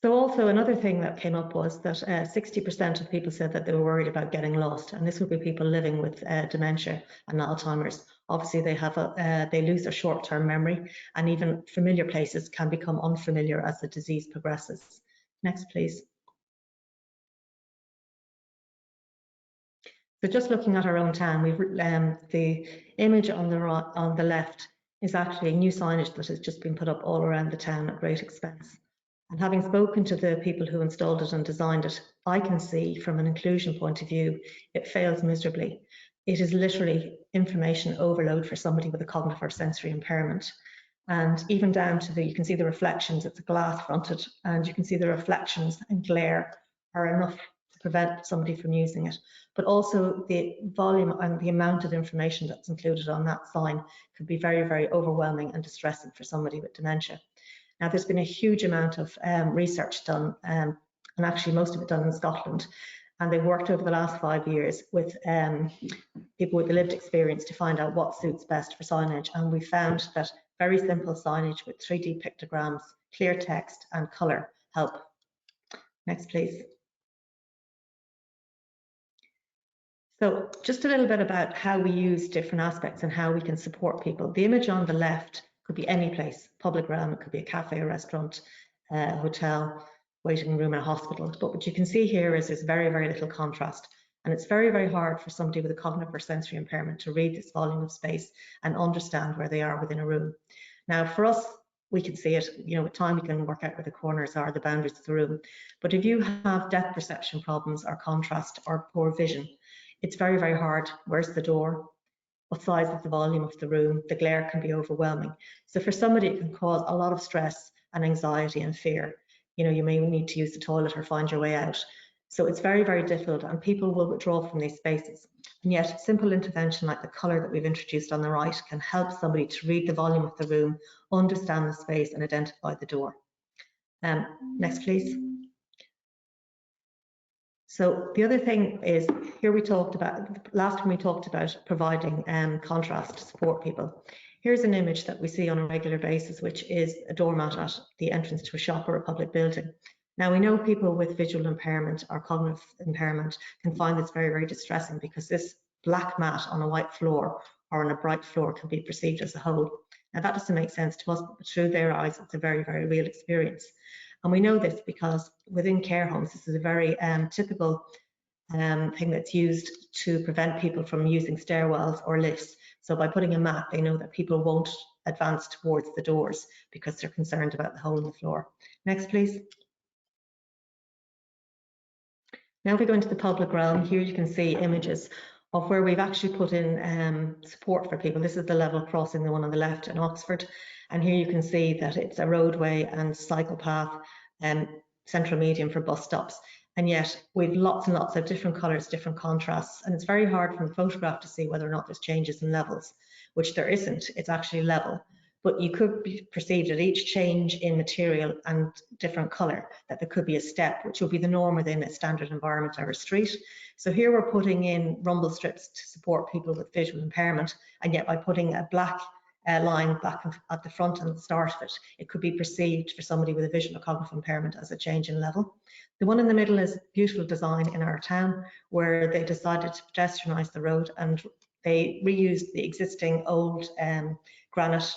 So also another thing that came up was that 60% of people said that they were worried about getting lost, and this would be people living with dementia and Alzheimer's. Obviously, they lose their short-term memory, and even familiar places can become unfamiliar as the disease progresses. Next, please. So just looking at our own town, the image on the left is actually new signage that has just been put up all around the town at great expense. And having spoken to the people who installed it and designed it, I can see from an inclusion point of view, it fails miserably. It is literally information overload for somebody with a cognitive or sensory impairment. And even down to you can see the reflections, it's a glass fronted, and you can see the reflections and glare are enough to prevent somebody from using it. But also the volume and the amount of information that's included on that sign could be very, very overwhelming and distressing for somebody with dementia. Now, there's been a huge amount of research done, and actually most of it done in Scotland, and they've worked over the last 5 years with people with the lived experience to find out what suits best for signage. And we found that very simple signage with 3D pictograms, clear text and colour help. Next, please. So just a little bit about how we use different aspects and how we can support people. The image on the left could be any place, public realm, it could be a cafe, a restaurant, a hotel, waiting room in a hospital. But what you can see here is there's very, very little contrast. And it's very, very hard for somebody with a cognitive or sensory impairment to read this volume of space and understand where they are within a room. Now, for us, we can see it, you know, with time we can work out where the corners are, the boundaries of the room. But if you have depth perception problems or contrast or poor vision, it's very, very hard. Where's the door? What size is the volume of the room? The glare can be overwhelming. So for somebody, it can cause a lot of stress and anxiety and fear. You know, you may need to use the toilet or find your way out. So it's very, very difficult, and people will withdraw from these spaces. And yet simple intervention like the colour that we've introduced on the right can help somebody to read the volume of the room, understand the space and identify the door. Next, please. So the other thing is, here we talked about, last time we talked about providing contrast to support people. Here's an image that we see on a regular basis, which is a doormat at the entrance to a shop or a public building. Now, we know people with visual impairment or cognitive impairment can find this very, very distressing, because this black mat on a white floor or on a bright floor can be perceived as a hole. Now, that doesn't make sense to us, but through their eyes, it's a very, very real experience. And we know this because within care homes, this is a very typical thing that's used to prevent people from using stairwells or lifts. So by putting a mat, they know that people won't advance towards the doors because they're concerned about the hole in the floor. Next, please. Now if we go into the public realm, here you can see images of where we've actually put in support for people. This is the level crossing, the one on the left in Oxford. And here you can see that it's a roadway and cycle path and central median for bus stops. And yet we've lots and lots of different colours, different contrasts. And it's very hard from the photograph to see whether or not there's changes in levels, which there isn't. It's actually level. But you could be perceived at each change in material and different colour that there could be a step, which will be the norm within a standard environment or a street. So here we're putting in rumble strips to support people with visual impairment, and yet by putting a black line back at the front and the start of it, it could be perceived for somebody with a visual or cognitive impairment as a change in level. The one in the middle is beautiful design in our town, where they decided to pedestrianise the road, and they reused the existing old granite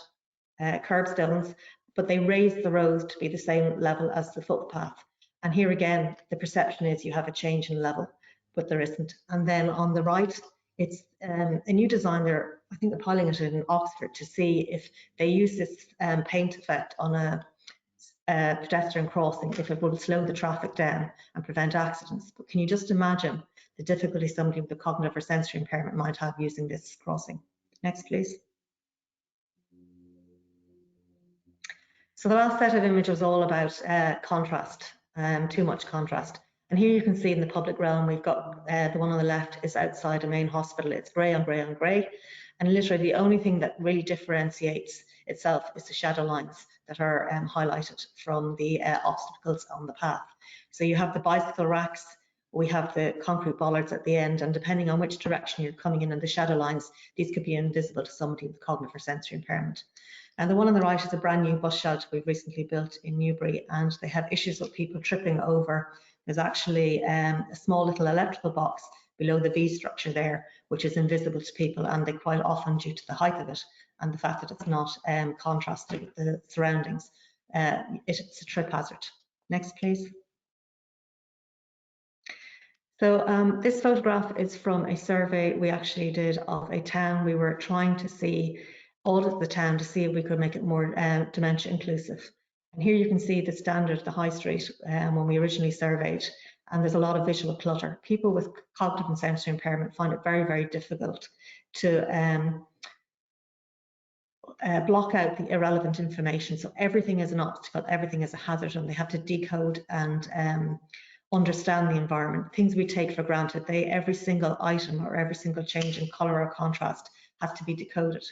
curbstones, but they raised the road to be the same level as the footpath. And here again, the perception is you have a change in level, but there isn't. And then on the right, it's a new design there. I think they're piloting it in Oxford to see if they use this paint effect on a pedestrian crossing, if it will slow the traffic down and prevent accidents. But can you just imagine the difficulty somebody with a cognitive or sensory impairment might have using this crossing? Next, please. So the last set of images was all about contrast, too much contrast. And here you can see in the public realm, we've got the one on the left is outside a main hospital. It's grey on grey on grey. And literally the only thing that really differentiates itself is the shadow lines that are highlighted from the obstacles on the path. So you have the bicycle racks, we have the concrete bollards at the end, and depending on which direction you're coming in and the shadow lines, these could be invisible to somebody with cognitive or sensory impairment. And the one on the right is a brand new bus shelter we've recently built in Newbury, and they have issues with people tripping over. There's actually a small little electrical box below the V structure there, which is invisible to people, and they quite often, due to the height of it and the fact that it's not contrasted with the surroundings, it's a trip hazard. Next, please. So this photograph is from a survey we actually did of a town. We were trying to audit the town to see if we could make it more dementia inclusive. And here you can see the standard, the high street, when we originally surveyed, and there's a lot of visual clutter. People with cognitive and sensory impairment find it very, very difficult to block out the irrelevant information. So everything is an obstacle, everything is a hazard, and they have to decode and understand the environment. Things we take for granted, every single item or every single change in colour or contrast has to be decoded.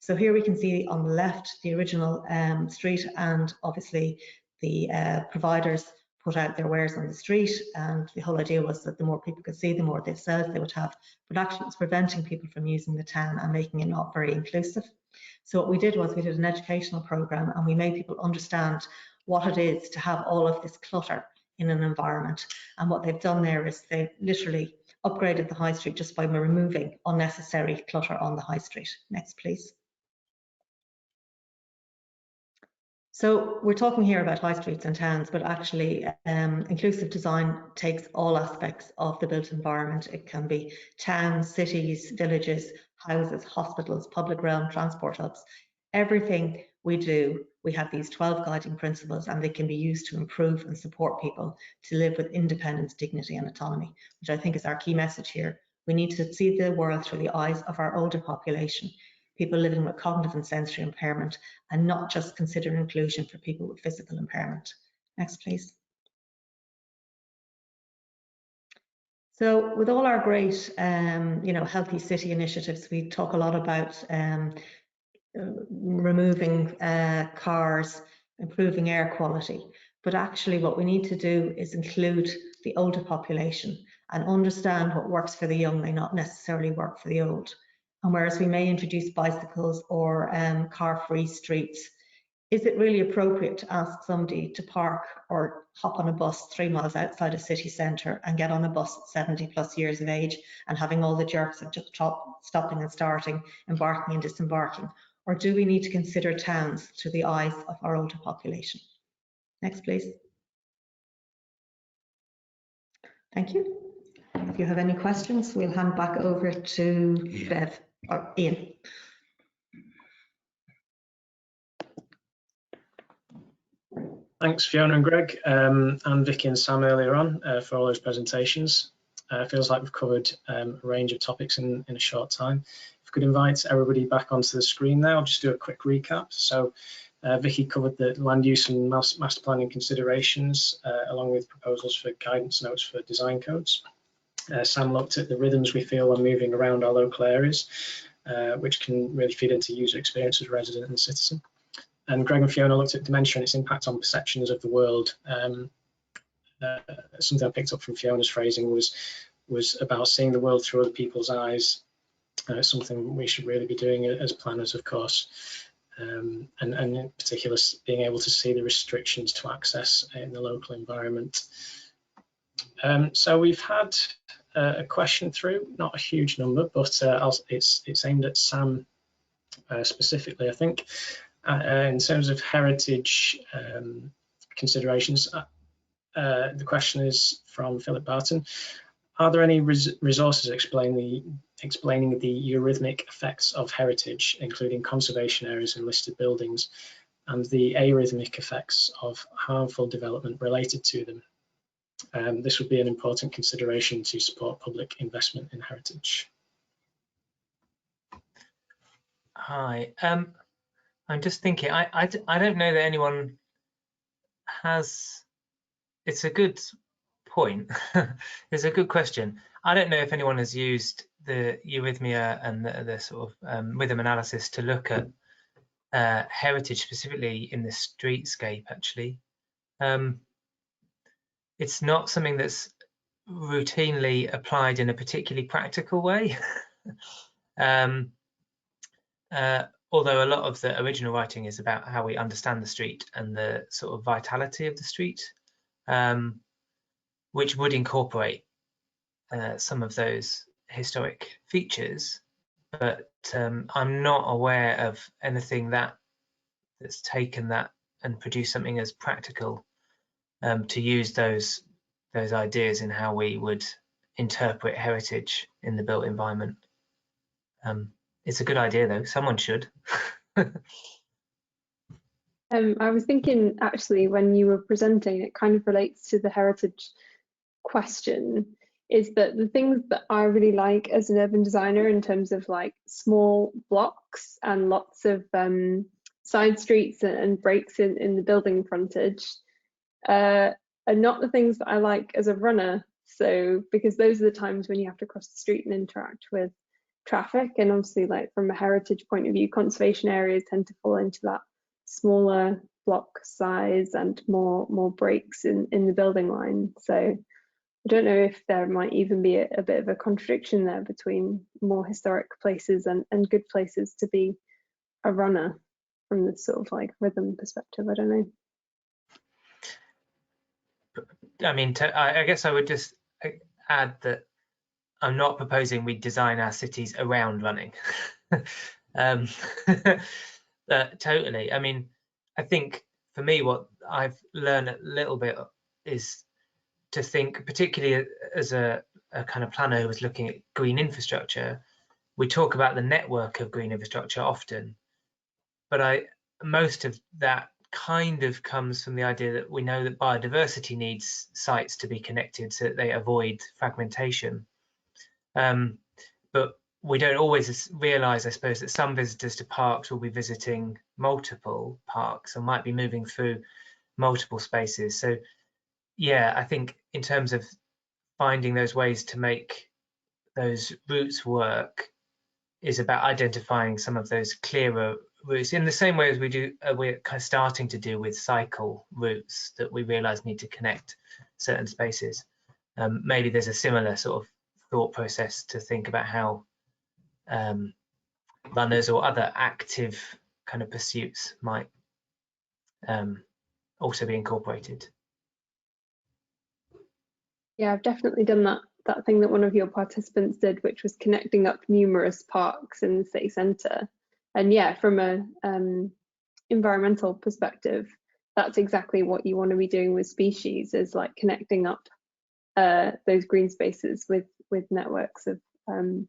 So here we can see on the left the original street, and obviously the providers put out their wares on the street, and the whole idea was that the more people could see, the more they sales they would have. But actually it's preventing people from using the town and making it not very inclusive. So what we did was we did an educational program, and we made people understand what it is to have all of this clutter in an environment. And what they've done there is they've literally upgraded the high street just by removing unnecessary clutter on the high street. Next, please. So we're talking here about high streets and towns, but actually inclusive design takes all aspects of the built environment. It can be towns, cities, villages, houses, hospitals, public realm, transport hubs. Everything we do, we have these 12 guiding principles, and they can be used to improve and support people to live with independence, dignity and autonomy, which I think is our key message here. We need to see the world through the eyes of our older population, people living with cognitive and sensory impairment, and not just consider inclusion for people with physical impairment. Next, please. So with all our great, healthy city initiatives, we talk a lot about removing cars, improving air quality. But actually what we need to do is include the older population and understand what works for the young may not necessarily work for the old. And whereas we may introduce bicycles or car-free streets, is it really appropriate to ask somebody to park or hop on a bus 3 miles outside a city centre and get on a bus at 70+ years of age and having all the jerks of just stopping and starting, embarking and disembarking? Or do we need to consider towns through the eyes of our older population? Next, please. Thank you. If you have any questions, we'll hand back over to Bev or Ian. Thanks, Fiona and Greg, and Vicky and Sam earlier on for all those presentations. Feels like we've covered a range of topics in a short time. If we could invite everybody back onto the screen now, I'll just do a quick recap. So Vicky covered the land use and master planning considerations, along with proposals for guidance notes for design codes. Sam looked at the rhythms we feel are moving around our local areas, which can really feed into user experience as resident and citizen. And Greg and Fiona looked at dementia and its impact on perceptions of the world. Something I picked up from Fiona's phrasing was about seeing the world through other people's eyes. Something we should really be doing as planners, of course, and in particular being able to see the restrictions to access in the local environment. So we've had a question through, not a huge number, but it's aimed at Sam specifically, I think. In terms of heritage considerations, the question is from Philip Barton. Are there any resources explaining the eurythmic effects of heritage, including conservation areas and listed buildings, and the arrhythmic effects of harmful development related to them? This would be an important consideration to support public investment in heritage. Hi. I'm just thinking, I don't know that anyone has, it's a good point. It's a good question. I don't know if anyone has used the eurythmia and the sort of rhythm analysis to look at heritage specifically in the streetscape, actually. It's not something that's routinely applied in a particularly practical way. Although a lot of the original writing is about how we understand the street and the sort of vitality of the street, which would incorporate some of those historic features. But I'm not aware of anything that's taken that and produced something as practical to use those ideas in how we would interpret heritage in the built environment. It's a good idea, though. Someone should. I was thinking, actually, when you were presenting, it kind of relates to the heritage question, is that the things that I really like as an urban designer in terms of like small blocks and lots of side streets and breaks in the building frontage are not the things that I like as a runner. So, because those are the times when you have to cross the street and interact with traffic, and obviously, like from a heritage point of view, conservation areas tend to fall into that smaller block size and more breaks in the building line. So I don't know if there might even be a bit of a contradiction there between more historic places and good places to be a runner from this sort of like rhythm perspective. I don't know. I mean, I guess I would just add that I'm not proposing we design our cities around running. Totally. I mean, I think for me, what I've learned a little bit is to think, particularly as a kind of planner who was looking at green infrastructure, we talk about the network of green infrastructure often, but most of that kind of comes from the idea that we know that biodiversity needs sites to be connected so that they avoid fragmentation. But we don't always realise, I suppose, that some visitors to parks will be visiting multiple parks and might be moving through multiple spaces. So yeah, I think in terms of finding those ways to make those routes work is about identifying some of those clearer routes in the same way as we're kind of starting to do with cycle routes that we realize need to connect certain spaces. Maybe there's a similar sort of thought process to think about how runners or other active kind of pursuits might also be incorporated. Yeah, I've definitely done that thing that one of your participants did, which was connecting up numerous parks in the city centre. And yeah, from a environmental perspective, that's exactly what you want to be doing with species, is like connecting up those green spaces with networks of kind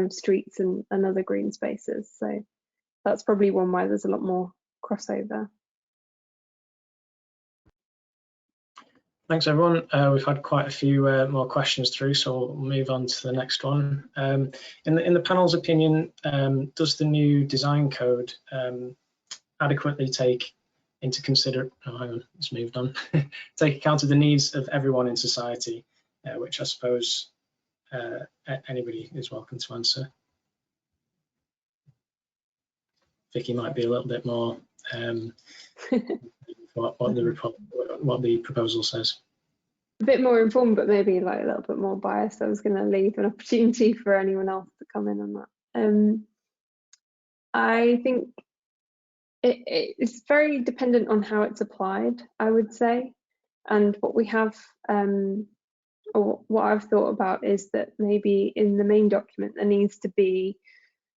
of streets and other green spaces. So that's probably one where there's a lot more crossover. Thanks, everyone. We've had quite a few more questions through, so we'll move on to the next one. In the panel's opinion, does the new design code adequately take into consider? Oh, hang on, it's moved on. Take account of the needs of everyone in society, which I suppose anybody is welcome to answer. Vicky might be a little bit more what the proposal says. A bit more informed, but maybe like a little bit more biased. I was going to leave an opportunity for anyone else to come in on that. I think it's very dependent on how it's applied, I would say. And what we have, or what I've thought about, is that maybe in the main document there needs to be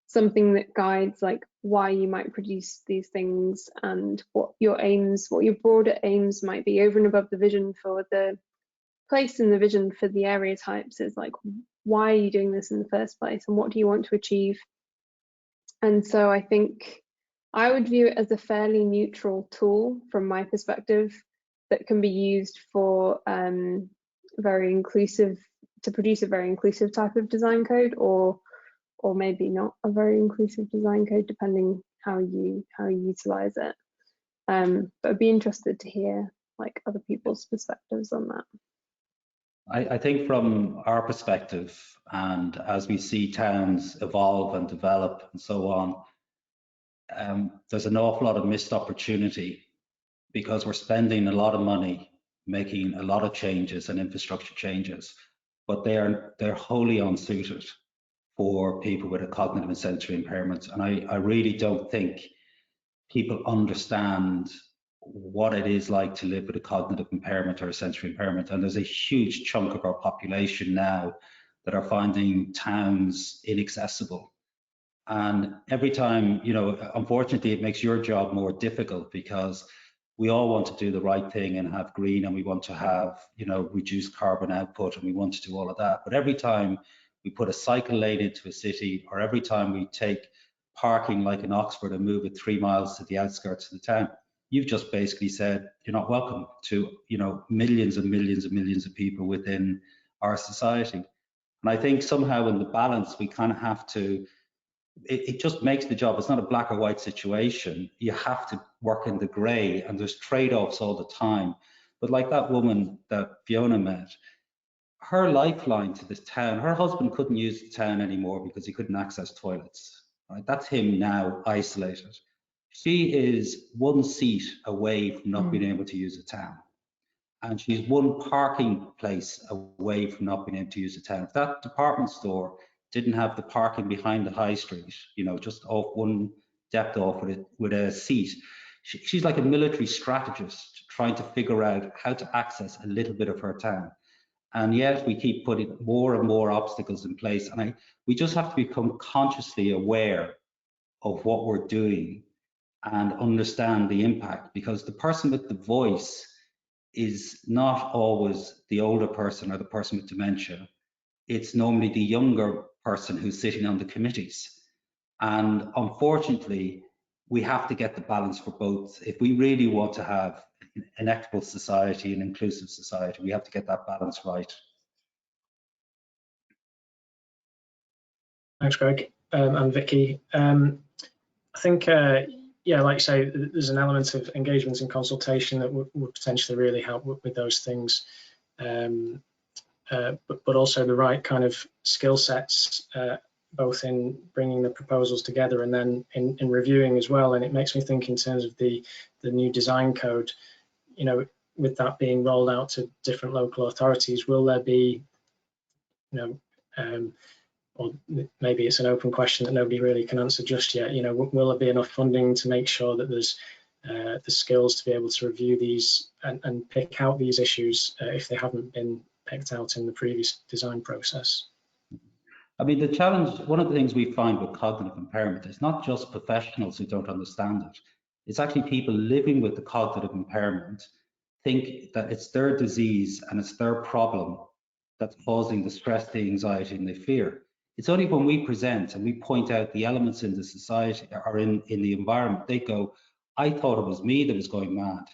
something that guides like why you might produce these things and what your aims, what your broader aims might be over and above the vision for the place and the vision for the area types. Is like, why are you doing this in the first place and what do you want to achieve? And so I think I would view it as a fairly neutral tool from my perspective that can be used for very inclusive, to produce a very inclusive type of design code, or maybe not a very inclusive design code, depending how you utilize it. But I'd be interested to hear like other people's perspectives on that. I think from our perspective, and as we see towns evolve and develop and so on, there's an awful lot of missed opportunity because we're spending a lot of money making a lot of changes and infrastructure changes, but they're wholly unsuited for people with a cognitive and sensory impairment. And I really don't think people understand what it is like to live with a cognitive impairment or a sensory impairment. And there's a huge chunk of our population now that are finding towns inaccessible. And every time, you know, unfortunately, it makes your job more difficult because we all want to do the right thing and have green, and we want to have, you know, reduced carbon output, and we want to do all of that. But every time we put a cycle lane into a city, or every time we take parking like in Oxford and move it 3 miles to the outskirts of the town, you've just basically said you're not welcome to, you know, millions and millions and millions of people within our society. And I think somehow in the balance, we kind of have to, it just makes the job, it's not a black or white situation. You have to work in the gray, and there's trade-offs all the time. But like that woman that Fiona met, her lifeline to this town, her husband couldn't use the town anymore because he couldn't access toilets. Right? That's him now isolated. She is one seat away from not being able to use the town. And she's one parking place away from not being able to use the town. If that department store didn't have the parking behind the high street, you know, just off one depth off with a seat, she's like a military strategist trying to figure out how to access a little bit of her town. And yet we keep putting more and more obstacles in place. And we just have to become consciously aware of what we're doing and understand the impact, because the person with the voice is not always the older person or the person with dementia. It's normally the younger person who's sitting on the committees. And unfortunately, we have to get the balance for both. If we really want to have an equitable society, an inclusive society, we have to get that balance right. Thanks, Greg, and Vicky. I think, yeah, like you say, there's an element of engagement and consultation that would potentially really help with those things, but also the right kind of skill sets, both in bringing the proposals together and then in reviewing as well. And it makes me think in terms of the new design code, you know, with that being rolled out to different local authorities, will there be, you know, or maybe it's an open question that nobody really can answer just yet, you know, will there be enough funding to make sure that there's the skills to be able to review these and pick out these issues if they haven't been picked out in the previous design process? I mean, the challenge, one of the things we find with cognitive impairment is not just professionals who don't understand it. It's actually people living with the cognitive impairment think that it's their disease and it's their problem that's causing the stress, the anxiety, and the fear. It's only when we present and we point out the elements in the society or in the environment, they go, I thought it was me that was going mad.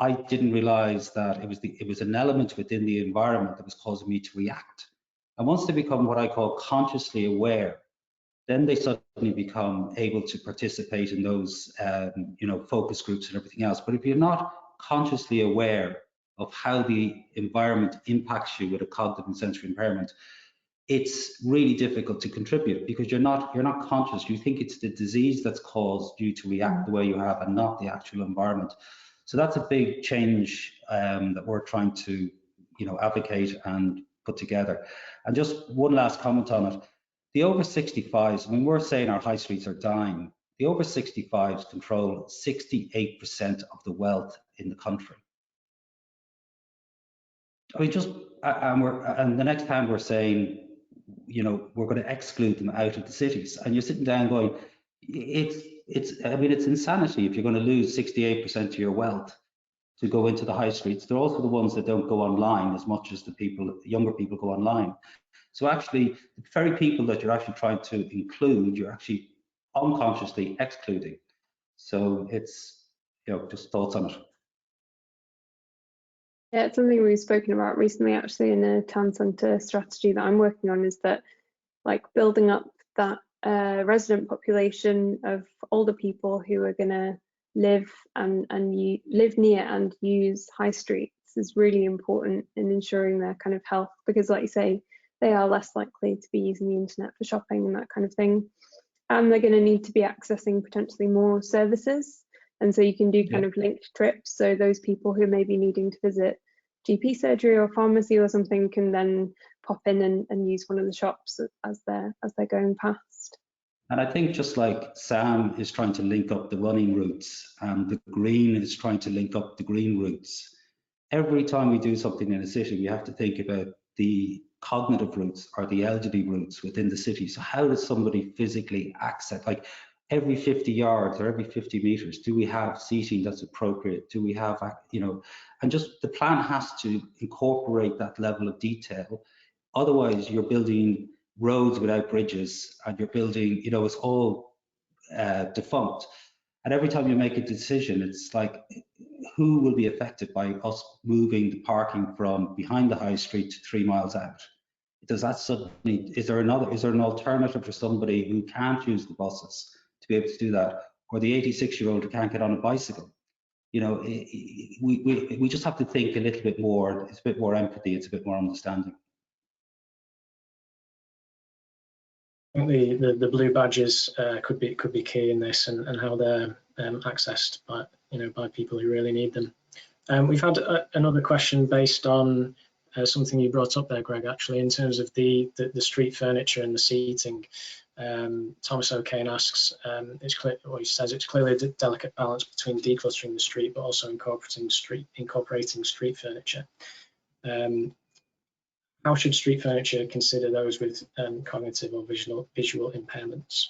I didn't realize that it was an element within the environment that was causing me to react. And once they become what I call consciously aware, then they suddenly become able to participate in those, you know, focus groups and everything else. But if you're not consciously aware of how the environment impacts you with a cognitive and sensory impairment, it's really difficult to contribute because you're not conscious. You think it's the disease that's caused you to react the way you have and not the actual environment. So that's a big change that we're trying to, you know, advocate and put together. And just one last comment on it. The over 65s, I mean, we're saying our high streets are dying. The over 65s control 68% of the wealth in the country. I mean, and the next time we're saying, you know, we're going to exclude them out of the cities, and you're sitting down going, I mean, it's insanity if you're going to lose 68% of your wealth to go into the high streets. They're also the ones that don't go online as much as the younger people go online. So actually, the very people that you're actually trying to include, you're actually unconsciously excluding. So it's, you know, just thoughts on it. Yeah, it's something we've spoken about recently actually in a town centre strategy that I'm working on, is that like building up that resident population of older people who are going to live live near and use high streets is really important in ensuring their kind of health, because like you say, they are less likely to be using the internet for shopping and that kind of thing, and they're going to need to be accessing potentially more services. And so you can do kind of linked trips. So those people who may be needing to visit GP surgery or pharmacy or something can then pop in and use one of the shops as they're going past. And I think just like Sam is trying to link up the running routes and the green is trying to link up the green routes, every time we do something in a city, we have to think about the cognitive routes or the elderly routes within the city. So how does somebody physically access, like every 50 yards or every 50 meters, do we have seating that's appropriate? Do we have, you know, and just the plan has to incorporate that level of detail. Otherwise, you're building roads without bridges and you're building, you know, it's all defunct. And every time you make a decision, it's like, who will be affected by us moving the parking from behind the high street to 3 miles out? Does that suddenly, is there an alternative for somebody who can't use the buses to be able to do that, or the 86-year-old who can't get on a bicycle? You know, we just have to think a little bit more. It's a bit more empathy. It's a bit more understanding. I think the blue badges could be key in this, and how they're accessed by people who really need them. We've had another question based on something you brought up there, Greg, actually, in terms of the street furniture and the seating. Thomas O'Kane asks, it's clear, well, he says it's clearly a delicate balance between decluttering the street but also incorporating street furniture. How should street furniture consider those with cognitive or visual impairments?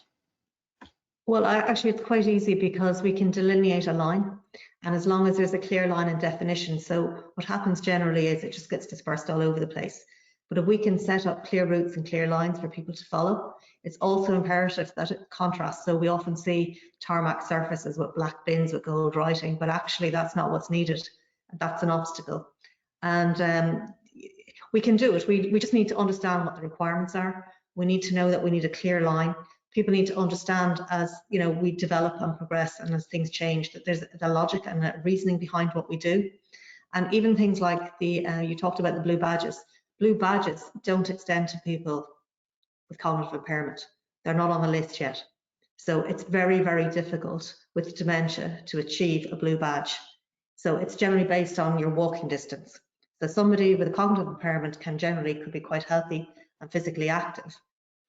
Well, actually, it's quite easy because we can delineate a line, and as long as there's a clear line and definition, so what happens generally is it just gets dispersed all over the place. But if we can set up clear routes and clear lines for people to follow, it's also imperative that it contrasts. So we often see tarmac surfaces with black bins with gold writing, but actually that's not what's needed. That's an obstacle. And we can do it. We just need to understand what the requirements are. We need to know that we need a clear line. People need to understand, as you know, we develop and progress, and as things change, that there's the logic and the reasoning behind what we do. And even things like the you talked about the blue badges. Blue badges don't extend to people with cognitive impairment. They're not on the list yet. So it's very, very difficult with dementia to achieve a blue badge. So it's generally based on your walking distance. So somebody with a cognitive impairment could be quite healthy and physically active,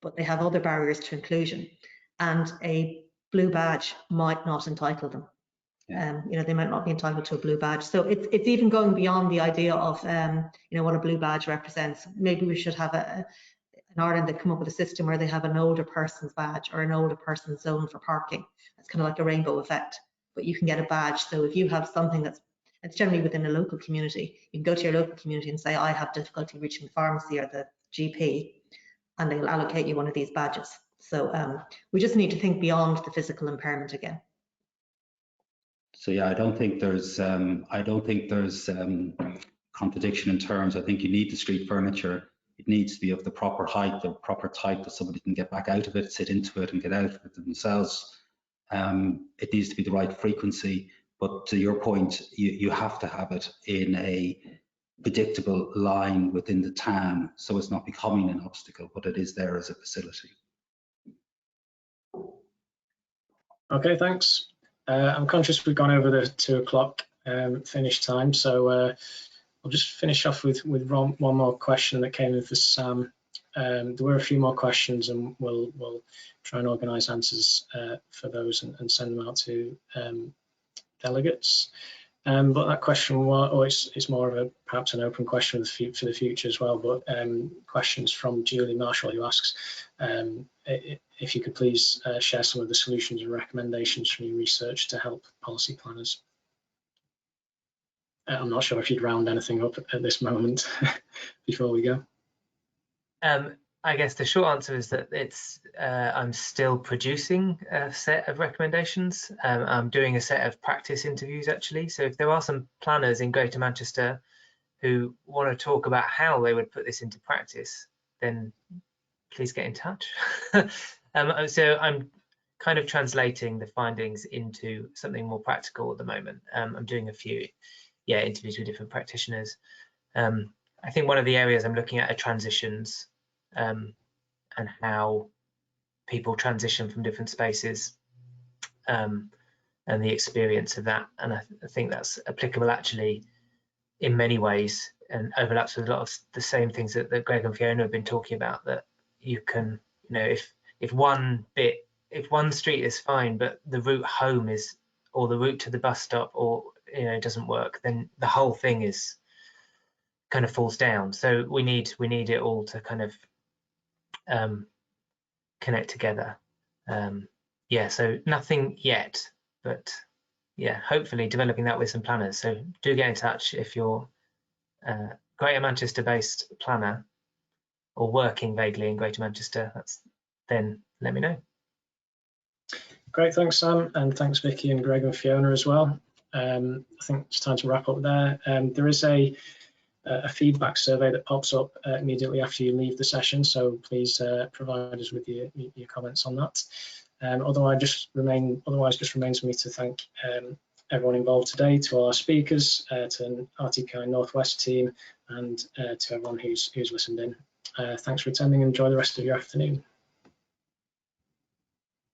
but they have other barriers to inclusion, and a blue badge might not entitle them. You know, they might not be entitled to a blue badge. So it's even going beyond the idea of you know, what a blue badge represents. Maybe we should have in Ireland, they come up with a system where they have an older person's badge or an older person's zone for parking. It's kind of like a rainbow effect, but you can get a badge. So if you have something it's generally within a local community, you can go to your local community and say, I have difficulty reaching the pharmacy or the GP, and they'll allocate you one of these badges. So we just need to think beyond the physical impairment again. So yeah, I don't think there's contradiction in terms. I think you need the street furniture. It needs to be of the proper height, the proper type that somebody can get back out of it, sit into it and get out of it themselves. It needs to be the right frequency, but to your point, you have to have it in a predictable line within the town, so it's not becoming an obstacle, but it is there as a facility. Okay, thanks. I'm conscious we've gone over the 2 o'clock finish time, so I'll just finish off with one more question that came in for Sam. There were a few more questions, and we'll try and organise answers for those and send them out to delegates. But that question was, it's more of perhaps an open question for the future as well. But questions from Julie Marshall, who asks if you could please share some of the solutions and recommendations from your research to help policy planners. I'm not sure if you'd round anything up at this moment before we go. I guess the short answer is that I'm still producing a set of recommendations. I'm doing a set of practice interviews actually. So if there are some planners in Greater Manchester who want to talk about how they would put this into practice, then please get in touch. So I'm kind of translating the findings into something more practical at the moment. I'm doing a few interviews with different practitioners. I think one of the areas I'm looking at are transitions. And how people transition from different spaces and the experience of that. And I think that's applicable actually in many ways and overlaps with a lot of the same things that Greg and Fiona have been talking about, that you can, you know, if one street is fine, but the route home is, or the route to the bus stop, or, you know, it doesn't work, then the whole thing is kind of falls down. So we need it all to kind of connect together. So nothing yet, but yeah, hopefully developing that with some planners. So do get in touch if you're a Greater Manchester based planner or working vaguely in Greater Manchester. Then let me know. Great, thanks Sam, and thanks Vicky and Greg and Fiona as well. I think it's time to wrap up there. There is a feedback survey that pops up immediately after you leave the session, so please provide us with your comments on that. Otherwise just remains me to thank everyone involved today, to all our speakers, to RTPI Northwest team, and to everyone who's listened in. Thanks for attending, and enjoy the rest of your afternoon.